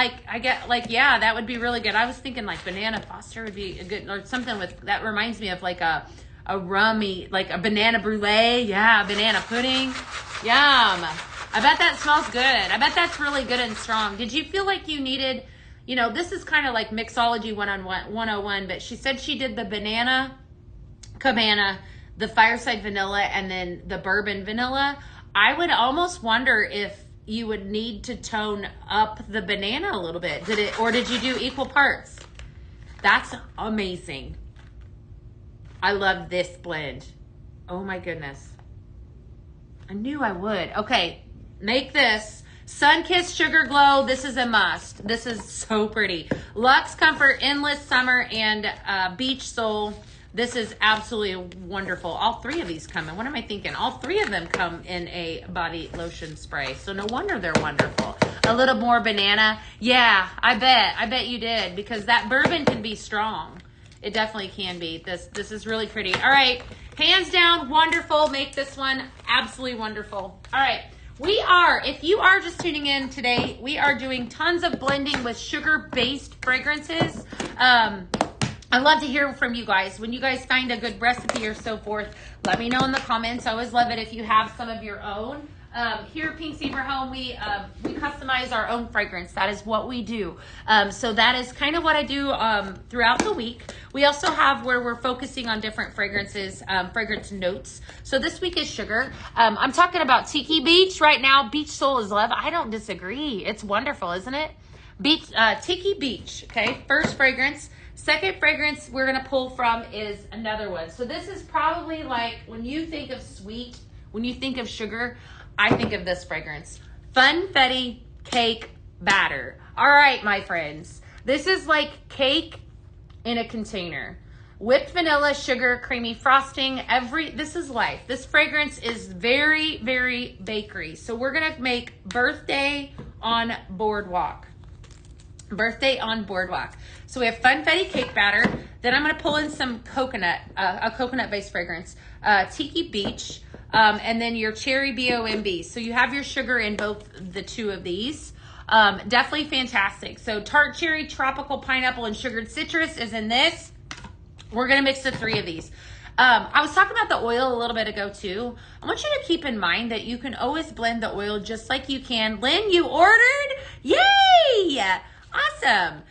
yeah, that would be really good. I was thinking like banana foster would be a good, or something with, that reminds me of like a rummy, like a banana brulee. Yeah, banana pudding. Yum. I bet that smells good. I bet that's really good and strong. Did you feel like you needed, this is kind of like mixology 101, but she said she did the banana cabana, the fireside vanilla, and then the bourbon vanilla. I would almost wonder if you would need to tone up the banana a little bit. Or did you do equal parts? That's amazing. I love this blend. Oh my goodness. I knew I would. Okay, make this. Sun-Kissed Sugar Glow. This is a must. This is so pretty. Luxe Comfort Endless Summer and Beach Soul. This is absolutely wonderful. All three of these come in. What am I thinking? All three of them come in a body lotion spray. So no wonder they're wonderful. A little more banana. Yeah, I bet you did, because that bourbon can be strong. It definitely can be. This is really pretty. All right, hands down, wonderful. Make this one absolutely wonderful. All right, if you are just tuning in today, we are doing tons of blending with sugar-based fragrances. I'd love to hear from you guys. When you guys find a good recipe or so forth, let me know in the comments. I always love it if you have some of your own. Here at Pink Zebra Home, we customize our own fragrance. That is what we do. So that is kind of what I do throughout the week. We also have where we're focusing on different fragrances, fragrance notes. So this week is sugar. I'm talking about Tiki Beach right now. Beach Soul is love. I don't disagree. It's wonderful, isn't it? Tiki Beach, okay? First fragrance. Second fragrance we're going to pull from is another one. So this is probably like, when you think of sweet, when you think of sugar, I think of this fragrance. Funfetti Cake Batter. All right, my friends. This is like cake in a container. Whipped vanilla, sugar, creamy frosting. This is life. This fragrance is very, very bakery. So we're going to make Birthday on Boardwalk. Birthday on Boardwalk. So we have Funfetti Cake Batter. Then I'm going to pull in some coconut, a coconut-based fragrance. Tiki Beach. And then your Cherry BOMB. So you have your sugar in both the two of these. Definitely fantastic. So Tart Cherry, Tropical Pineapple, and Sugared Citrus is in this. We're going to mix the three of these. I was talking about the oil a little bit ago too. I want you to keep in mind that you can always blend the oil just like you can. Lynn, you ordered? Yay! Awesome.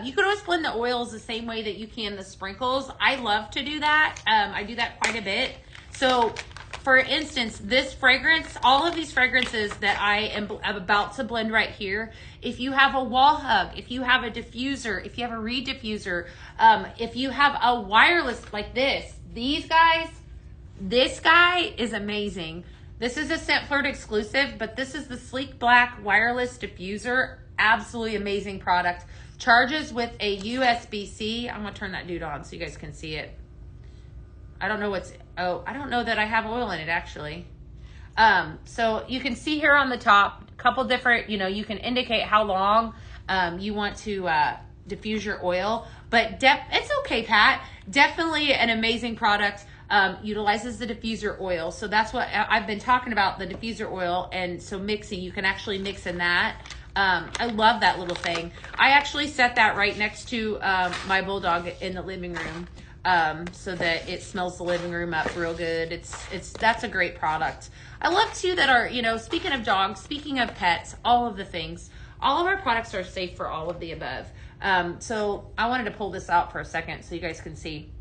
You can always blend the oils the same way that you can the sprinkles. I love to do that. I do that quite a bit. So for instance, this fragrance, all of these fragrances that I am about to blend right here, if you have a wall hug, if you have a diffuser, if you have a reed diffuser, if you have a wireless like this guy is amazing. This is a Scent Flirt exclusive, but this is the Sleek Black Wireless Diffuser. Absolutely amazing product. Charges with a USB-C. I'm going to turn that dude on so you guys can see it. I don't know that I have oil in it actually. So you can see here on the top, a couple different, you can indicate how long you want to diffuse your oil. But it's okay, Pat. Definitely an amazing product. Utilizes the diffuser oil. So that's what I've been talking about, the diffuser oil. And so mixing, you can actually mix in that. I love that little thing. I actually set that right next to my bulldog in the living room. So that it smells the living room up real good. That's a great product. I love too that speaking of dogs, speaking of pets, all of the things, all of our products are safe for all of the above. So I wanted to pull this out for a second so you guys can see.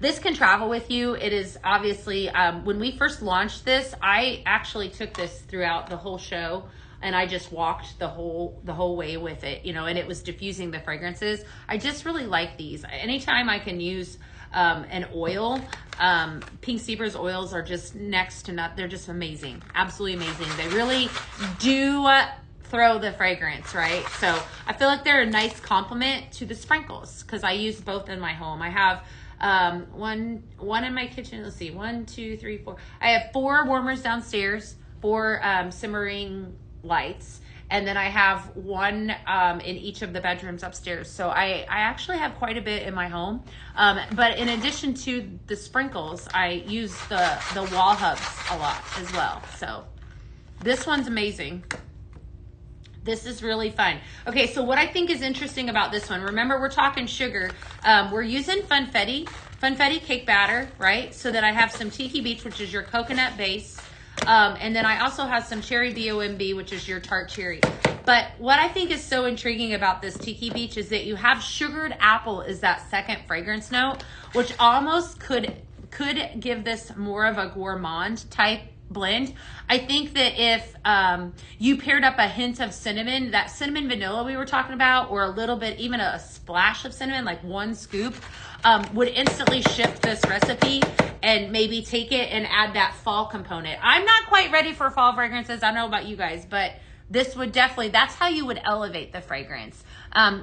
This can travel with you. It is obviously, when we first launched this, I actually took this throughout the whole show. And I just walked the whole way with it, and it was diffusing the fragrances. I just really like these. Anytime I can use an oil, Pink Zebra's oils are just next to nothing. They're just amazing, absolutely amazing. They really do throw the fragrance, right? So I feel like they're a nice complement to the sprinkles because I use both in my home. I have one in my kitchen. Let's see, 1, 2, 3, 4. I have 4 warmers downstairs, 4 simmering lights, and then I have one in each of the bedrooms upstairs. So I actually have quite a bit in my home, but in addition to the sprinkles, I use the wall hubs a lot as well. So this one's amazing. This is really fun. Okay, so what I think is interesting about this one, remember we're talking sugar. We're using Funfetti cake batter, right? So that I have some Tiki Beach, which is your coconut base. And then I also have some Cherry BOMB, which is your tart cherry. But what I think is so intriguing about this Tiki Beach is that you have sugared apple as that second fragrance note, which almost could give this more of a gourmand type blend. I think that if you paired up a hint of cinnamon, that cinnamon vanilla we were talking about, or a little bit, even a splash of cinnamon, like one scoop, would instantly shift this recipe and maybe take it and add that fall component. I'm not quite ready for fall fragrances. I don't know about you guys, but this would definitely, that's how you would elevate the fragrance.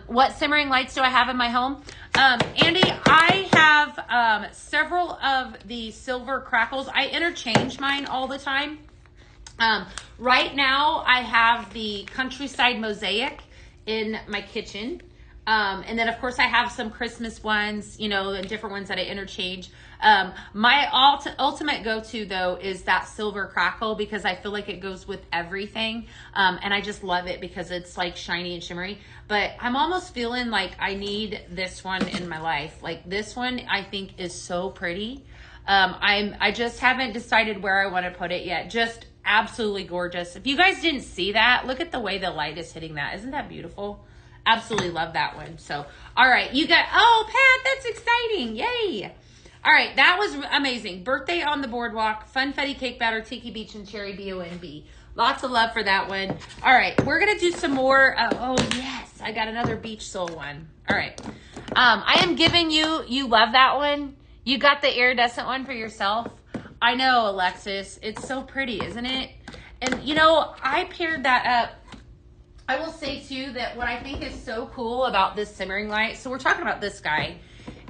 What simmering lights do I have in my home? Andy, I have several of the silver crackles. I interchange mine all the time. Right now, I have the Countryside Mosaic in my kitchen. And then, of course, I have some Christmas ones, you know, and different ones that I interchange. My ultimate go-to, though, is that silver crackle because I feel like it goes with everything. And I just love it because it's like shiny and shimmery. But I'm almost feeling like I need this one in my life. Like this one, I think is so pretty. I just haven't decided where I want to put it yet. Just absolutely gorgeous. If you guys didn't see that, look at the way the light is hitting that. Isn't that beautiful? Absolutely love that one. So, all right, you got, oh, Pat, that's exciting. Yay. All right, that was amazing. Birthday on the Boardwalk, Funfetti Cake Batter, Tiki Beach, and Cherry BOMB. Lots of love for that one. All right, we're going to do some more. Oh, yes, I got another Beach Soul one. All right. I am giving you love that one. You got the iridescent one for yourself. I know, Alexis. It's so pretty, isn't it? And, you know, I paired that up. I will say, too, that what I think is so cool about this simmering light, so we're talking about this guy,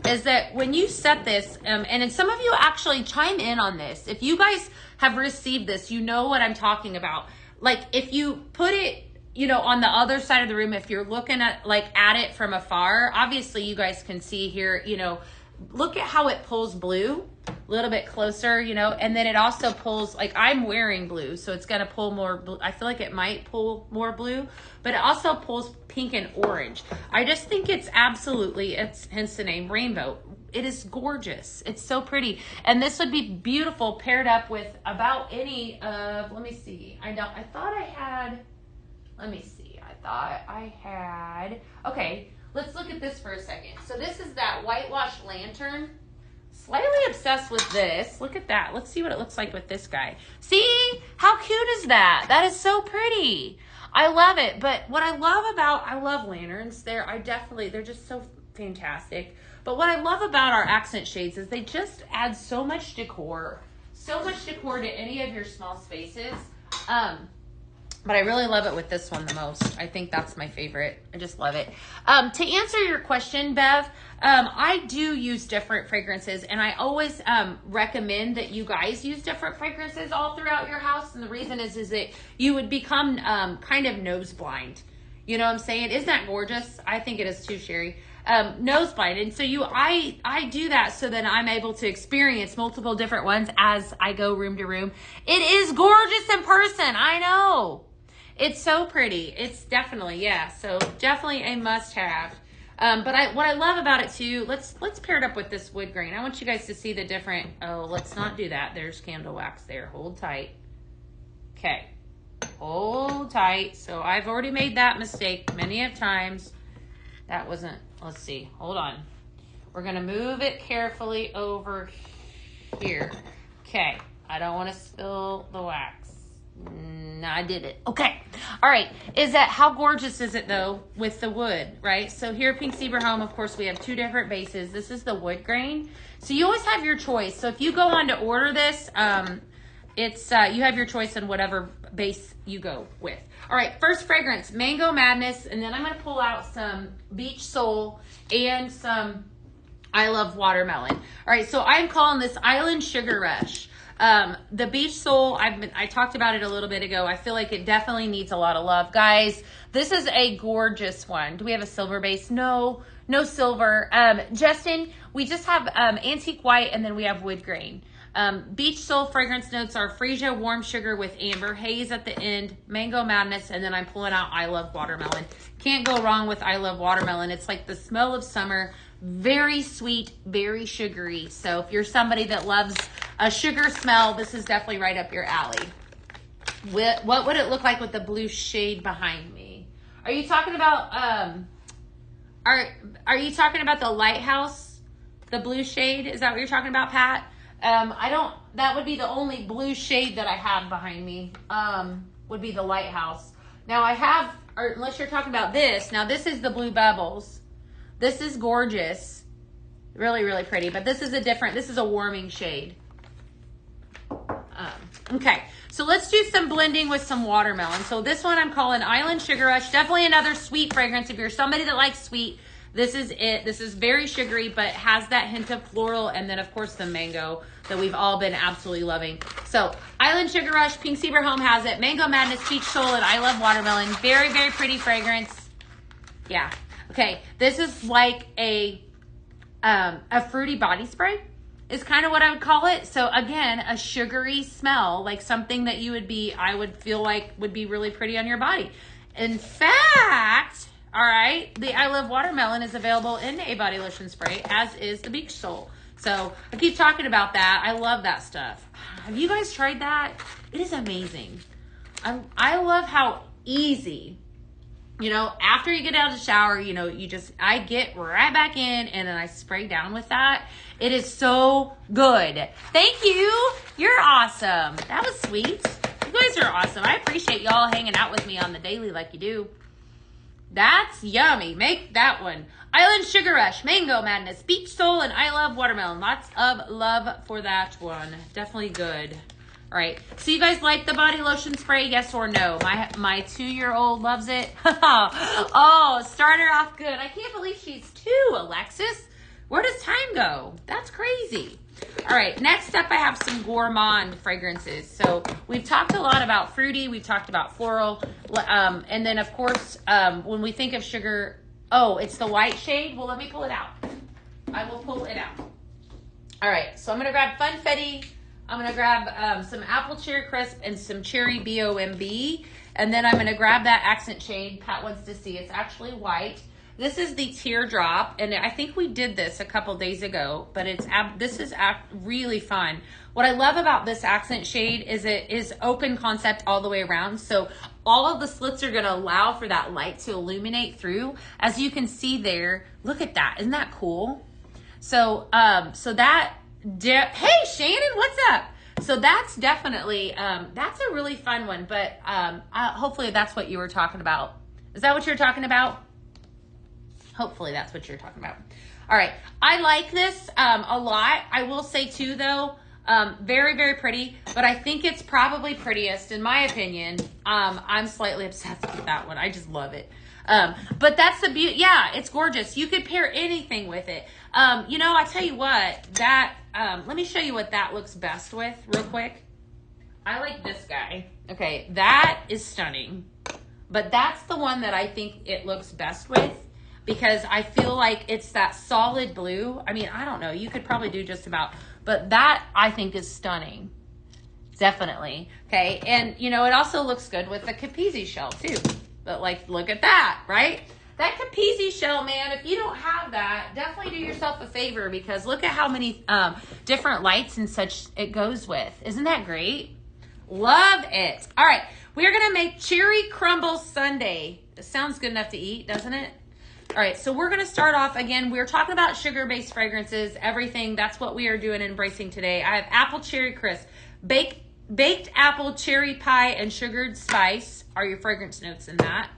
is that when you set this, and then some of you actually chime in on this. If you guys have received this, you know what I'm talking about. Like, if you put it, you know, on the other side of the room, if you're looking at it from afar, obviously you guys can see here, you know, look at how it pulls blue a little bit closer, you know, and then it also pulls, like I'm wearing blue, so it's going to pull more blue. I feel like it might pull more blue, but it also pulls pink and orange. I just think it's absolutely, it's hence the name rainbow. It is gorgeous. It's so pretty. And this would be beautiful paired up with about any of, let me see. Okay, let's look at this for a second. So this is that whitewash lantern. Slightly obsessed with this. Look at that. Let's see what it looks like with this guy. See? How cute is that? That is so pretty. I love it. But what I love lanterns. They're just so fantastic. But what I love about our accent shades is they just add so much decor. So much decor to any of your small spaces. But I really love it with this one the most. I think that's my favorite. I just love it. To answer your question, Bev, I do use different fragrances, and I always recommend that you guys use different fragrances all throughout your house. And the reason is that you would become kind of nose blind. You know what I'm saying? Isn't that gorgeous? I think it is too, Sherry. Nose blind. And so I do that so that I'm able to experience multiple different ones as I go room to room. It is gorgeous in person. I know. It's so pretty. It's definitely, yeah. So definitely a must have. But what I love about it too, let's pair it up with this wood grain. I want you guys to see the different, oh, let's not do that. There's candle wax there. Hold tight. Okay. Hold tight. So I've already made that mistake many of times. That wasn't, let's see. Hold on. We're going to move it carefully over here. Okay. I don't want to spill the wax. No, I did it. Okay. All right. How gorgeous is it though with the wood, right? So here at Pink Zebra Home, of course, we have two different bases. This is the wood grain. So you always have your choice. So if you go on to order this, you have your choice on whatever base you go with. All right. First fragrance, Mango Madness. And then I'm going to pull out some Beach Soul and some I Love Watermelon. All right. So I'm calling this Island Sugar Rush. The Beach Soul, I talked about it a little bit ago. I feel like it definitely needs a lot of love. Guys, this is a gorgeous one. Do we have a silver base? No silver. Justin, we just have antique white and then we have wood grain. Beach Soul fragrance notes are freesia, warm sugar with amber, haze at the end, mango madness, and then I'm pulling out I love watermelon. Can't go wrong with I love watermelon. It's like the smell of summer, very sweet, very sugary. So if you're somebody that loves a sugar smell, this is definitely right up your alley. What would it look like with the blue shade behind me? Are you talking about are you talking about the lighthouse, the blue shade? Is that what you're talking about, Pat? That would be the only blue shade that I have behind me, would be the lighthouse. Now I have, or unless you're talking about this, now this is the blue bubbles. This is gorgeous. Really, really pretty, but this is a warming shade. Okay, so let's do some blending with some watermelon. So this one I'm calling Island Sugar Rush. Definitely another sweet fragrance. If you're somebody that likes sweet, this is it. This is very sugary, but has that hint of floral, and then of course the mango that we've all been absolutely loving. So Island Sugar Rush, Pink Zebra Home has it. Mango Madness, Beach Soul, and I Love Watermelon. Very, very pretty fragrance. Yeah. Okay, this is like a fruity body spray is kind of what I would call it. So again, a sugary smell, like something that I would feel like would be really pretty on your body. In fact, all right, the I Love Watermelon is available in a body lotion spray, as is the Beach Soul. So I keep talking about that. I love that stuff. Have you guys tried that? It is amazing. I love how easy, after you get out of the shower, I get right back in and then I spray down with that. It is so good. Thank you. You're awesome. That was sweet. You guys are awesome. I appreciate y'all hanging out with me on the daily like you do. That's yummy. Make that one. Island Sugar Rush, Mango Madness, Beach Soul, and I Love Watermelon. Lots of love for that one. Definitely good. All right. So you guys like the body lotion spray? Yes or no? My 2-year-old loves it. Oh, start her off good. I can't believe she's 2, Alexis. Where does time go? That's crazy. All right. Next up, I have some gourmand fragrances. So we've talked a lot about fruity. We've talked about floral. And then, of course, when we think of sugar, it's the white shade. Well, let me pull it out. I will pull it out. All right. So I'm going to grab Funfetti. I'm going to grab some Apple Cherry Crisp and some Cherry BOMB. And then I'm going to grab that accent shade Pat wants to see. It's actually white. This is the Teardrop, and I think we did this a couple days ago, but this is really fun. What I love about this accent shade is it is open concept all the way around. So all of the slits are going to allow for that light to illuminate through. As you can see there, look at that. Isn't that cool? So, hey, Shannon, what's up? So that's definitely, that's a really fun one, but hopefully that's what you were talking about. Is that what you're talking about? Hopefully that's what you're talking about. All right. I like this a lot. I will say too, though, very, very pretty, but I think it's probably prettiest in my opinion. I'm slightly obsessed with that one. I just love it. But that's the beauty. Yeah, it's gorgeous. You could pair anything with it. I tell you what, that, let me show you what that looks best with real quick. I like this guy. Okay. That is stunning, but that's the one that I think it looks best with, because I feel like it's that solid blue. I mean, I don't know. You could probably do just about, but that I think is stunning. Definitely. Okay. And, it also looks good with the Capizzi shell too. But look at that, right? That Capizzi shell, man, if you don't have that, definitely do yourself a favor, because look at how many different lights and such it goes with. Isn't that great? Love it. All right. We're going to make cherry crumble sundae. It sounds good enough to eat, doesn't it? All right, so we're going to start off, again, we're talking about sugar-based fragrances, everything. That's what we are doing and embracing today. I have Apple Cherry Crisp, baked apple, cherry pie, and sugared spice are your fragrance notes in that.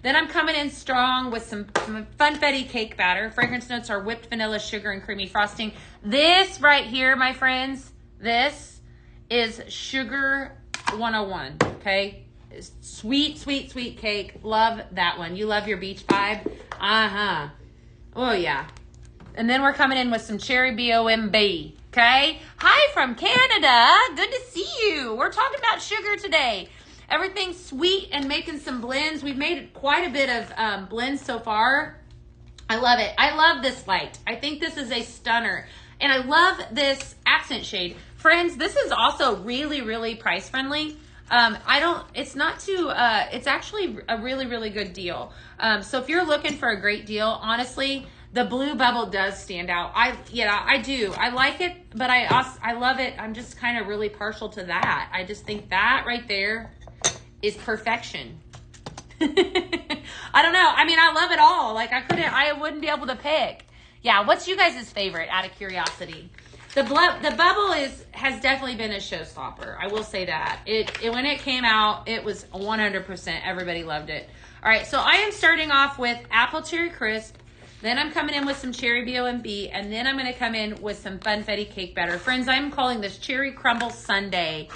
Then I'm coming in strong with some Funfetti cake batter. Fragrance notes are whipped vanilla, sugar, and creamy frosting. This right here, my friends, this is Sugar 101, okay? Sweet, sweet, sweet cake. Love that one. You love your beach vibe? Uh-huh. Oh, yeah. And then we're coming in with some Cherry BOMB. Okay? Hi from Canada. Good to see you. We're talking about sugar today. Everything's sweet and making some blends. We've made quite a bit of blends so far. I love it. I love this light. I think this is a stunner. And I love this accent shade. Friends, this is also really, really price friendly. It's not too, it's actually a really, really good deal. So if you're looking for a great deal, honestly, the blue bubble does stand out. I do. I like it, but I love it. I'm just kind of really partial to that. I just think that right there is perfection. I don't know. I mean, I love it all. Like I wouldn't be able to pick. Yeah. What's you guys' favorite out of curiosity? The bubble has definitely been a showstopper. I will say that. When it came out, it was 100%. Everybody loved it. All right. So I am starting off with apple cherry crisp. Then I'm coming in with some cherry B.O.M.B. And then I'm going to come in with some funfetti cake batter. Friends, I'm calling this cherry crumble sundae.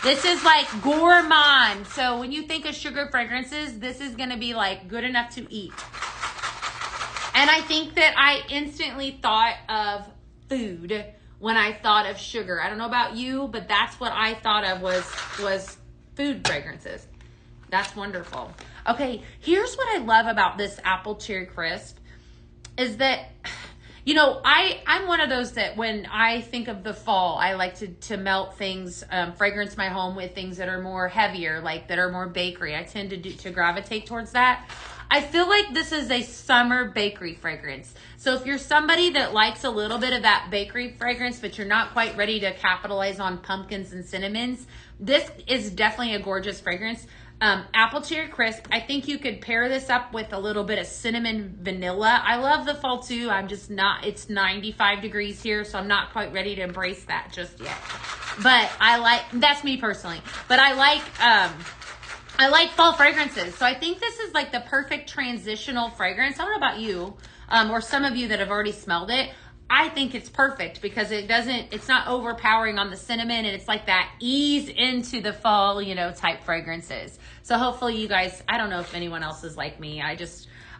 This is like gourmand. So when you think of sugar fragrances, this is going to be like good enough to eat. And I think that I instantly thought of food when I thought of sugar. I don't know about you, but that's what I thought of was food fragrances. That's wonderful. Okay, here's what I love about this apple cherry crisp. Is that, I'm one of those that when I think of the fall, I like to melt things, fragrance my home with things that are more heavier, like that are more bakery. I tend to gravitate towards that. I feel like this is a summer bakery fragrance. So if you're somebody that likes a little bit of that bakery fragrance, but you're not quite ready to capitalize on pumpkins and cinnamons, this is definitely a gorgeous fragrance. Apple cherry crisp. I think you could pair this up with a little bit of cinnamon vanilla. I love the fall too. I'm just not, it's 95 degrees here, so I'm not quite ready to embrace that just yet. But that's me personally. But I like fall fragrances. So I think this is like the perfect transitional fragrance. I don't know about you, or some of you that have already smelled it. I think it's perfect because it's not overpowering on the cinnamon, and it's like that ease into the fall, type fragrances. So hopefully you guys, I don't know if anyone else is like me.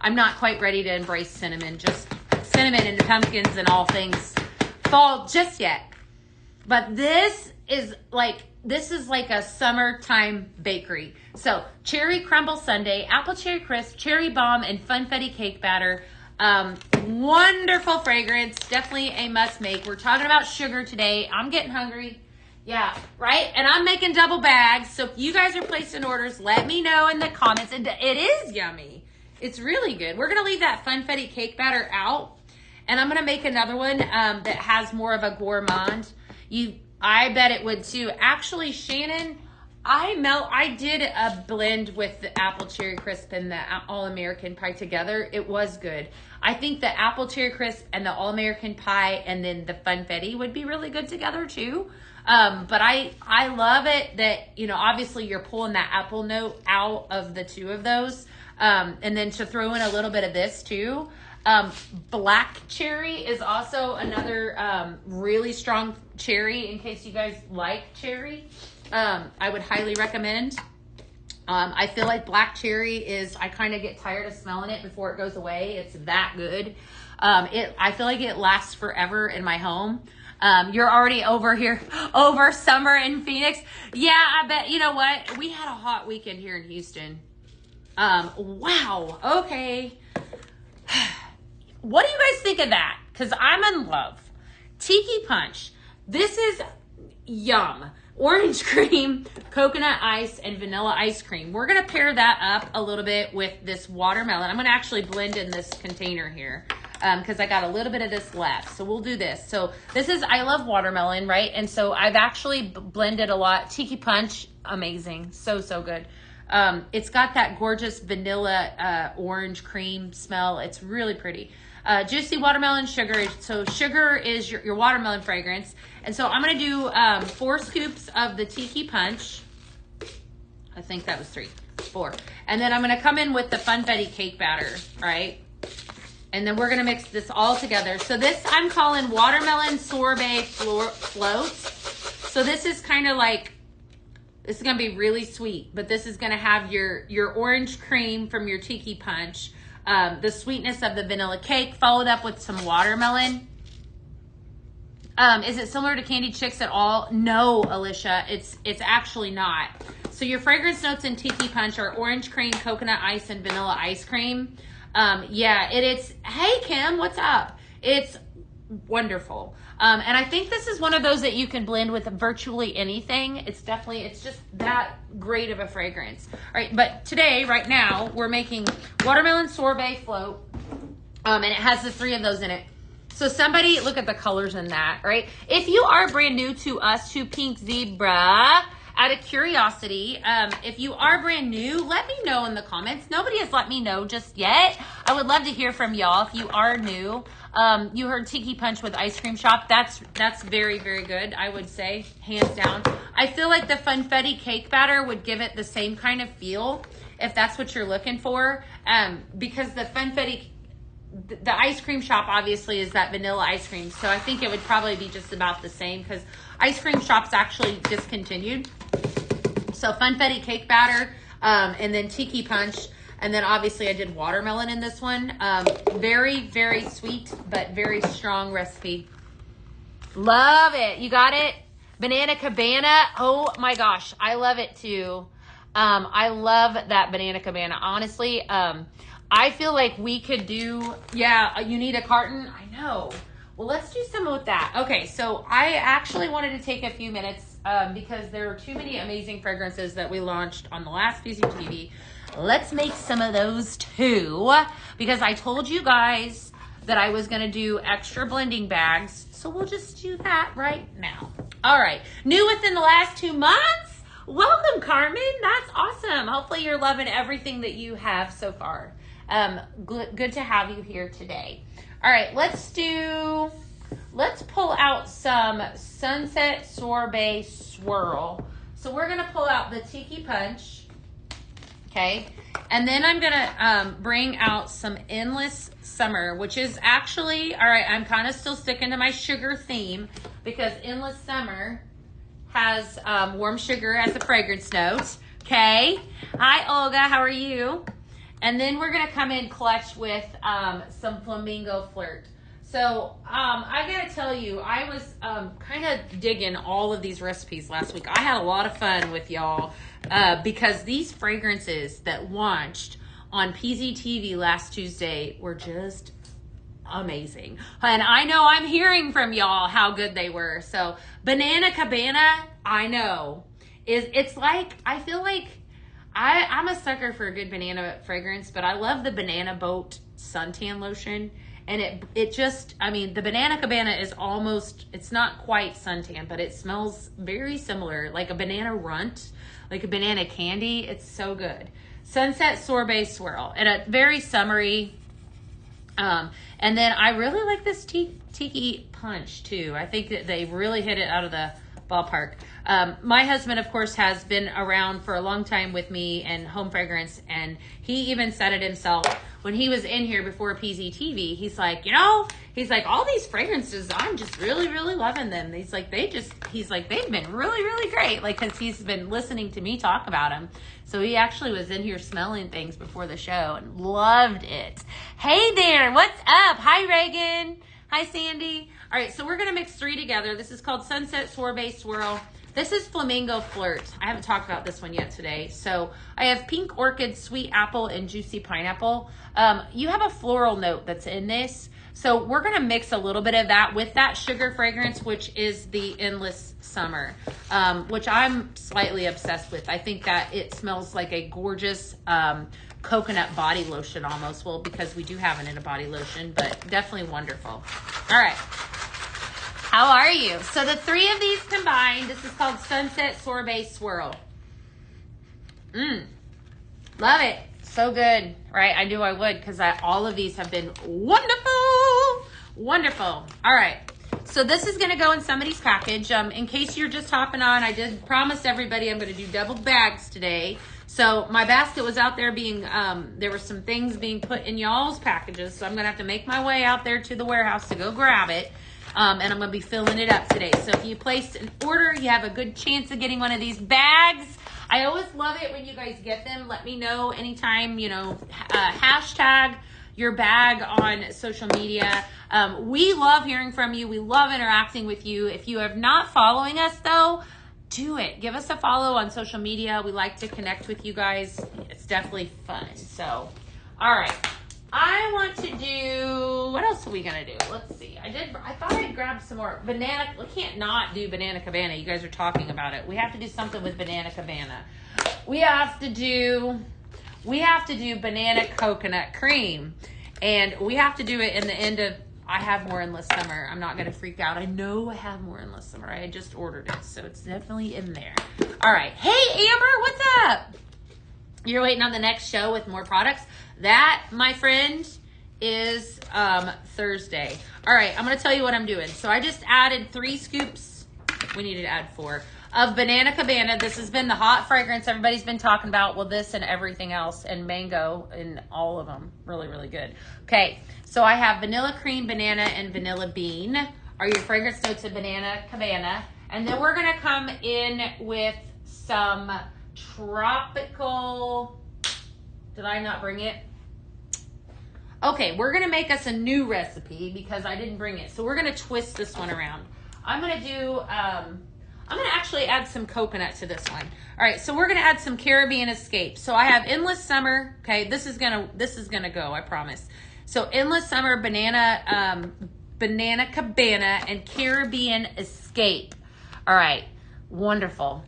I'm not quite ready to embrace cinnamon, just cinnamon and pumpkins and all things fall just yet. But this is like a summertime bakery. So cherry crumble sundae, apple cherry crisp, cherry bomb, and funfetti cake batter. Wonderful fragrance. Definitely a must make. We're talking about sugar today. I'm getting hungry. Yeah, right? And I'm making double bags. So if you guys are placing orders, let me know in the comments. And it is yummy. It's really good. We're going to leave that funfetti cake batter out. And I'm going to make another one that has more of a gourmand. I bet it would too. Actually, Shannon, I did a blend with the apple cherry crisp and the all-American pie together. It was good. I think the apple cherry crisp and the all-American pie and then the funfetti would be really good together too. But I love it that, obviously you're pulling that apple note out of the two of those. And then to throw in a little bit of this too. Black cherry is also another really strong cherry in case you guys like cherry. I would highly recommend. I feel like black cherry I kind of get tired of smelling it before it goes away. It's that good. I feel like it lasts forever in my home. You're already over summer in Phoenix. Yeah, I bet. You know what? We had a hot weekend here in Houston. Wow. Okay. What do you guys think of that? Because I'm in love. Tiki Punch. This is yum. Orange cream, coconut ice, and vanilla ice cream. We're going to pair that up a little bit with this watermelon. I'm going to actually blend in this container here because I got a little bit of this left. So we'll do this. So I love watermelon, right? And so I've actually blended a lot. Tiki Punch, amazing. So, so good. It's got that gorgeous vanilla orange cream smell. It's really pretty. Juicy watermelon sugar. So sugar is your watermelon fragrance. And so I'm going to do 4 scoops of the Tiki Punch. I think that was 4. And then I'm going to come in with the funfetti cake batter, right? And then we're going to mix this all together. So this I'm calling watermelon sorbet floats. So this is kind of like, this is going to be really sweet, but this is going to have your orange cream from your Tiki Punch, the sweetness of the vanilla cake, followed up with some watermelon. Is it similar to Candy Chicks at all? No, Alicia, it's actually not. So your fragrance notes in Tiki Punch are orange cream, coconut ice, and vanilla ice cream. Yeah, it's, hey Kim, what's up? It's wonderful. And I think this is one of those that you can blend with virtually anything. It's just that great of a fragrance. All right, but today, right now, we're making watermelon sorbet float. And it has the 3 of those in it. So somebody, look at the colors in that, right? If you are brand new to us, to Pink Zebra, out of curiosity, if you are brand new, let me know in the comments. Nobody has let me know just yet. I would love to hear from y'all if you are new. You heard Tiki Punch with Ice Cream Shop. That's very, very good, I would say, hands down. I feel like the Funfetti cake batter would give it the same kind of feel, if that's what you're looking for. Because the Funfetti, the Ice Cream Shop obviously is that vanilla ice cream. So I think it would probably be just about the same, because Ice Cream Shop's actually discontinued. So Funfetti cake batter, and then Tiki Punch. And then obviously I did watermelon in this one. Very, very sweet, but very strong recipe. Love it. You got it? Banana Cabana. Oh my gosh. I love it too. I love that Banana Cabana. Honestly, I feel like we could do, yeah, you need a carton. I know. Well, let's do some with that. Okay, so I actually wanted to take a few minutes because there are too many amazing fragrances that we launched on the last PZTV. Let's make some of those too, because I told you guys that I was gonna do extra blending bags. So we'll just do that right now. All right, new within the last 2 months. Welcome, Carmen. That's awesome. Hopefully you're loving everything that you have so far. Good to have you here today. All right, let's pull out some Sunset Sorbet Swirl. So we're gonna pull out the Tiki Punch, okay? And then I'm gonna bring out some Endless Summer, which is actually, all right, I'm kind of still sticking to my sugar theme because Endless Summer has warm sugar as a fragrance note, okay? Hi, Olga, how are you? And then we're gonna come in clutch with some Flamingo Flirt. So I gotta tell you, I was kind of digging all of these recipes last week. I had a lot of fun with y'all because these fragrances that launched on PZTV last Tuesday were just amazing. And I know I'm hearing from y'all how good they were. So Banana Cabana, I know, it's like, I feel like I'm a sucker for a good banana fragrance, but I love the Banana Boat suntan lotion. And it just, I mean, the Banana Cabana is almost, it's not quite suntan, but it smells very similar, like a banana runt, like a banana candy. It's so good. Sunset Sorbet Swirl, and a very summery. And then I really like this Tiki Punch too. I think that they really hit it out of the ballpark. My husband, of course, has been around for a long time with me and home fragrance, and he even said it himself when he was in here before PZTV. He's like, you know, he's like, all these fragrances, I'm just really, really loving them. He's like, they've been really, really great. Like, cause he's been listening to me talk about them. So he actually was in here smelling things before the show and loved it. Hey there, what's up? Hi, Reagan. Hi, Sandy. All right, so we're gonna mix 3 together. This is called Sunset Sorbet Swirl. This is Flamingo Flirt. I haven't talked about this one yet today. So I have Pink Orchid, Sweet Apple, and Juicy Pineapple. You have a floral note that's in this. So we're gonna mix a little bit of that with that sugar fragrance, which is the Endless Summer, which I'm slightly obsessed with. I think that it smells like a gorgeous coconut body lotion almost. Well, because we do have it in a body lotion, but definitely wonderful. All right. How are you? So the 3 of these combined, this is called Sunset Sorbet Swirl. Love it. So good, right? I knew I would because all of these have been wonderful. Wonderful. All right. So this is going to go in somebody's package. In case you're just hopping on, I did promise everybody I'm going to do double bags today. So my basket was out there being, there were some things being put in y'all's packages. So I'm going to have to make my way out there to the warehouse to go grab it. And I'm going to be filling it up today. So if you placed an order, you have a good chance of getting one of these bags. I always love it when you guys get them. Let me know anytime, you know, hashtag your bag on social media. We love hearing from you. We love interacting with you. If you are not following us though, do it. Give us a follow on social media. We like to connect with you guys. It's definitely fun. So, all right. I want to do, what else are we going to do? Let's see. I thought I'd grab some more banana. We can't not do Banana Cabana. You guys are talking about it. We have to do something with Banana Cabana. We have to do banana coconut cream. And we have to do it in the end of, I have more Endless Summer. I'm not going to freak out. I know I have more Endless Summer. I just ordered it, so it's definitely in there. All right. Hey, Amber, what's up? You're waiting on the next show with more products? That, my friend, is Thursday. All right, I'm going to tell you what I'm doing. So I just added 3 scoops. We needed to add 4. Of Banana Cabana. This has been the hot fragrance everybody's been talking about. Well, this and everything else, and mango and all of them. Really, really good. Okay, so I have vanilla cream, banana, and vanilla bean are your fragrance notes of Banana Cabana. And then we're going to come in with some tropical... Did I not bring it? Okay, we're going to make us a new recipe because I didn't bring it. So we're going to twist this one around. I'm going to do... I'm going to actually add some coconut to this one. All right, so we're going to add some Caribbean Escape. So I have Endless Summer. Okay, this is going to go, I promise. So Endless Summer, Banana Cabana, and Caribbean Escape. All right, wonderful.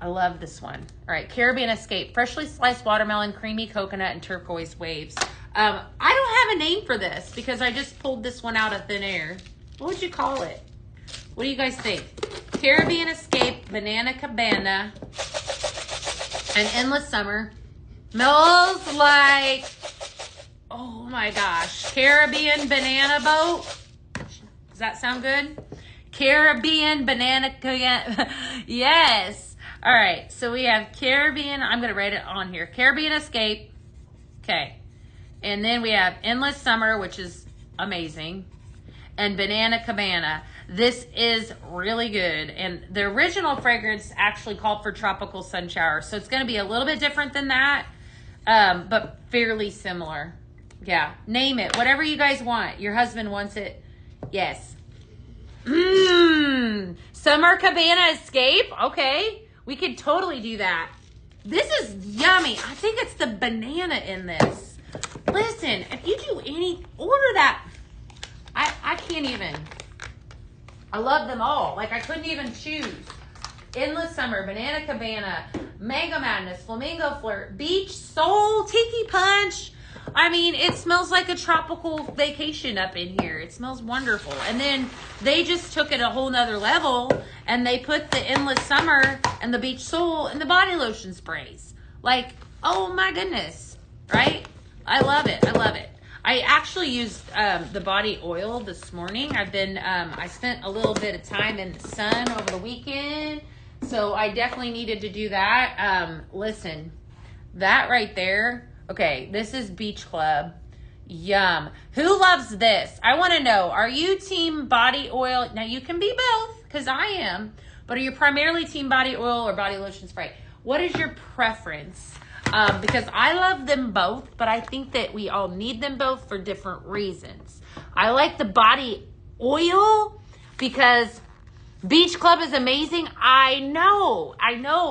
I love this one. All right, Caribbean Escape, freshly sliced watermelon, creamy coconut, and turquoise waves. I don't have a name for this because I just pulled this one out of thin air. What would you call it? What do you guys think? Caribbean Escape, Banana Cabana, and Endless Summer. Smells like, oh my gosh, Caribbean Banana Boat. Does that sound good? Caribbean Banana, yes. All right, so we have Caribbean, I'm going to write it on here. Caribbean Escape, okay. And then we have Endless Summer, which is amazing, and Banana Cabana. This is really good. And the original fragrance actually called for Tropical Sun Shower. So it's going to be a little bit different than that, but fairly similar. Yeah, name it. Whatever you guys want. Your husband wants it. Yes. Summer Cabana Escape. Okay, we could totally do that. This is yummy. I think it's the banana in this. Listen, if you do order that. I can't even. I love them all. Like, I couldn't even choose. Endless Summer, Banana Cabana, Mango Madness, Flamingo Flirt, Beach Soul, Tiki Punch. I mean, it smells like a tropical vacation up in here. It smells wonderful. And then they just took it a whole nother level and they put the Endless Summer and the Beach Soul and the body lotion sprays. Like, oh my goodness, right? I love it. I love it. I actually used the body oil this morning. I spent a little bit of time in the sun over the weekend, so I definitely needed to do that. Listen, that right there, okay, this is Beach Club. Yum. Who loves this? I want to know, are you team body oil? Now, you can be both, because I am, but are you primarily team body oil or body lotion spray? What is your preference? Because I love them both, but I think that we all need them both for different reasons. I like the body oil because Beach Club is amazing. I know.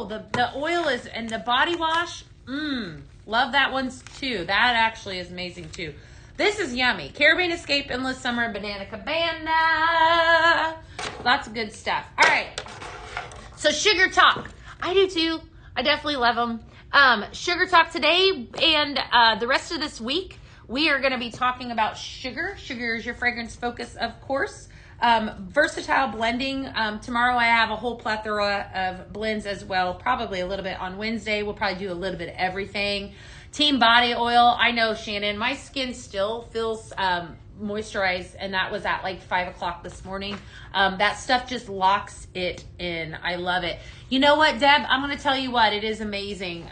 The oil is, and the body wash, love that one too. That actually is amazing too. This is yummy. Caribbean Escape, Endless Summer, Banana Cabana. Lots of good stuff. All right. So Sugar Talk. I do too. I definitely love them. Sugar Talk today and the rest of this week, we are going to be talking about sugar. Sugar is your fragrance focus, of course. Versatile blending. Tomorrow I have a whole plethora of blends as well. Probably a little bit on Wednesday. We'll probably do a little bit of everything. Team body oil. I know, Shannon, my skin still feels moisturized, and that was at like 5 o'clock this morning. That stuff just locks it in. I love it. You know what, Deb? I'm going to tell you what. It is amazing.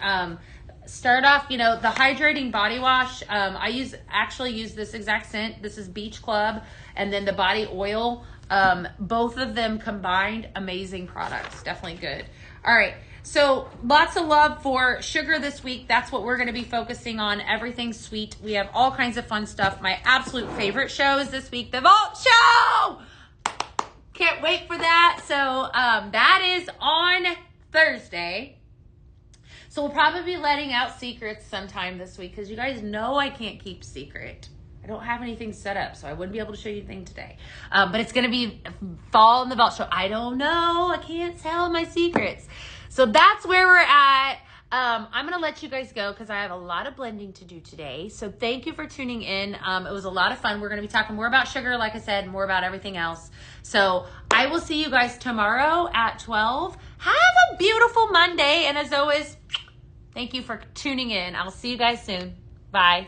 Start off, the hydrating body wash. I actually use this exact scent. This is Beach Club, and then the body oil. Both of them combined, amazing products. Definitely good. All right. So lots of love for sugar this week. That's what we're going to be focusing on. Everything sweet. We have all kinds of fun stuff. My absolute favorite show is this week, the Vault Show. Can't wait for that. So that is on Thursday. So we'll probably be letting out secrets sometime this week because you guys know I can't keep secret. I don't have anything set up, so I wouldn't be able to show you anything today. But it's going to be fall in the belt show. I don't know. I can't tell my secrets. So that's where we're at. I'm going to let you guys go because I have a lot of blending to do today. So thank you for tuning in. It was a lot of fun. We're going to be talking more about sugar, like I said, more about everything else. So I will see you guys tomorrow at 12. Have a beautiful Monday. And as always, thank you for tuning in. I'll see you guys soon. Bye.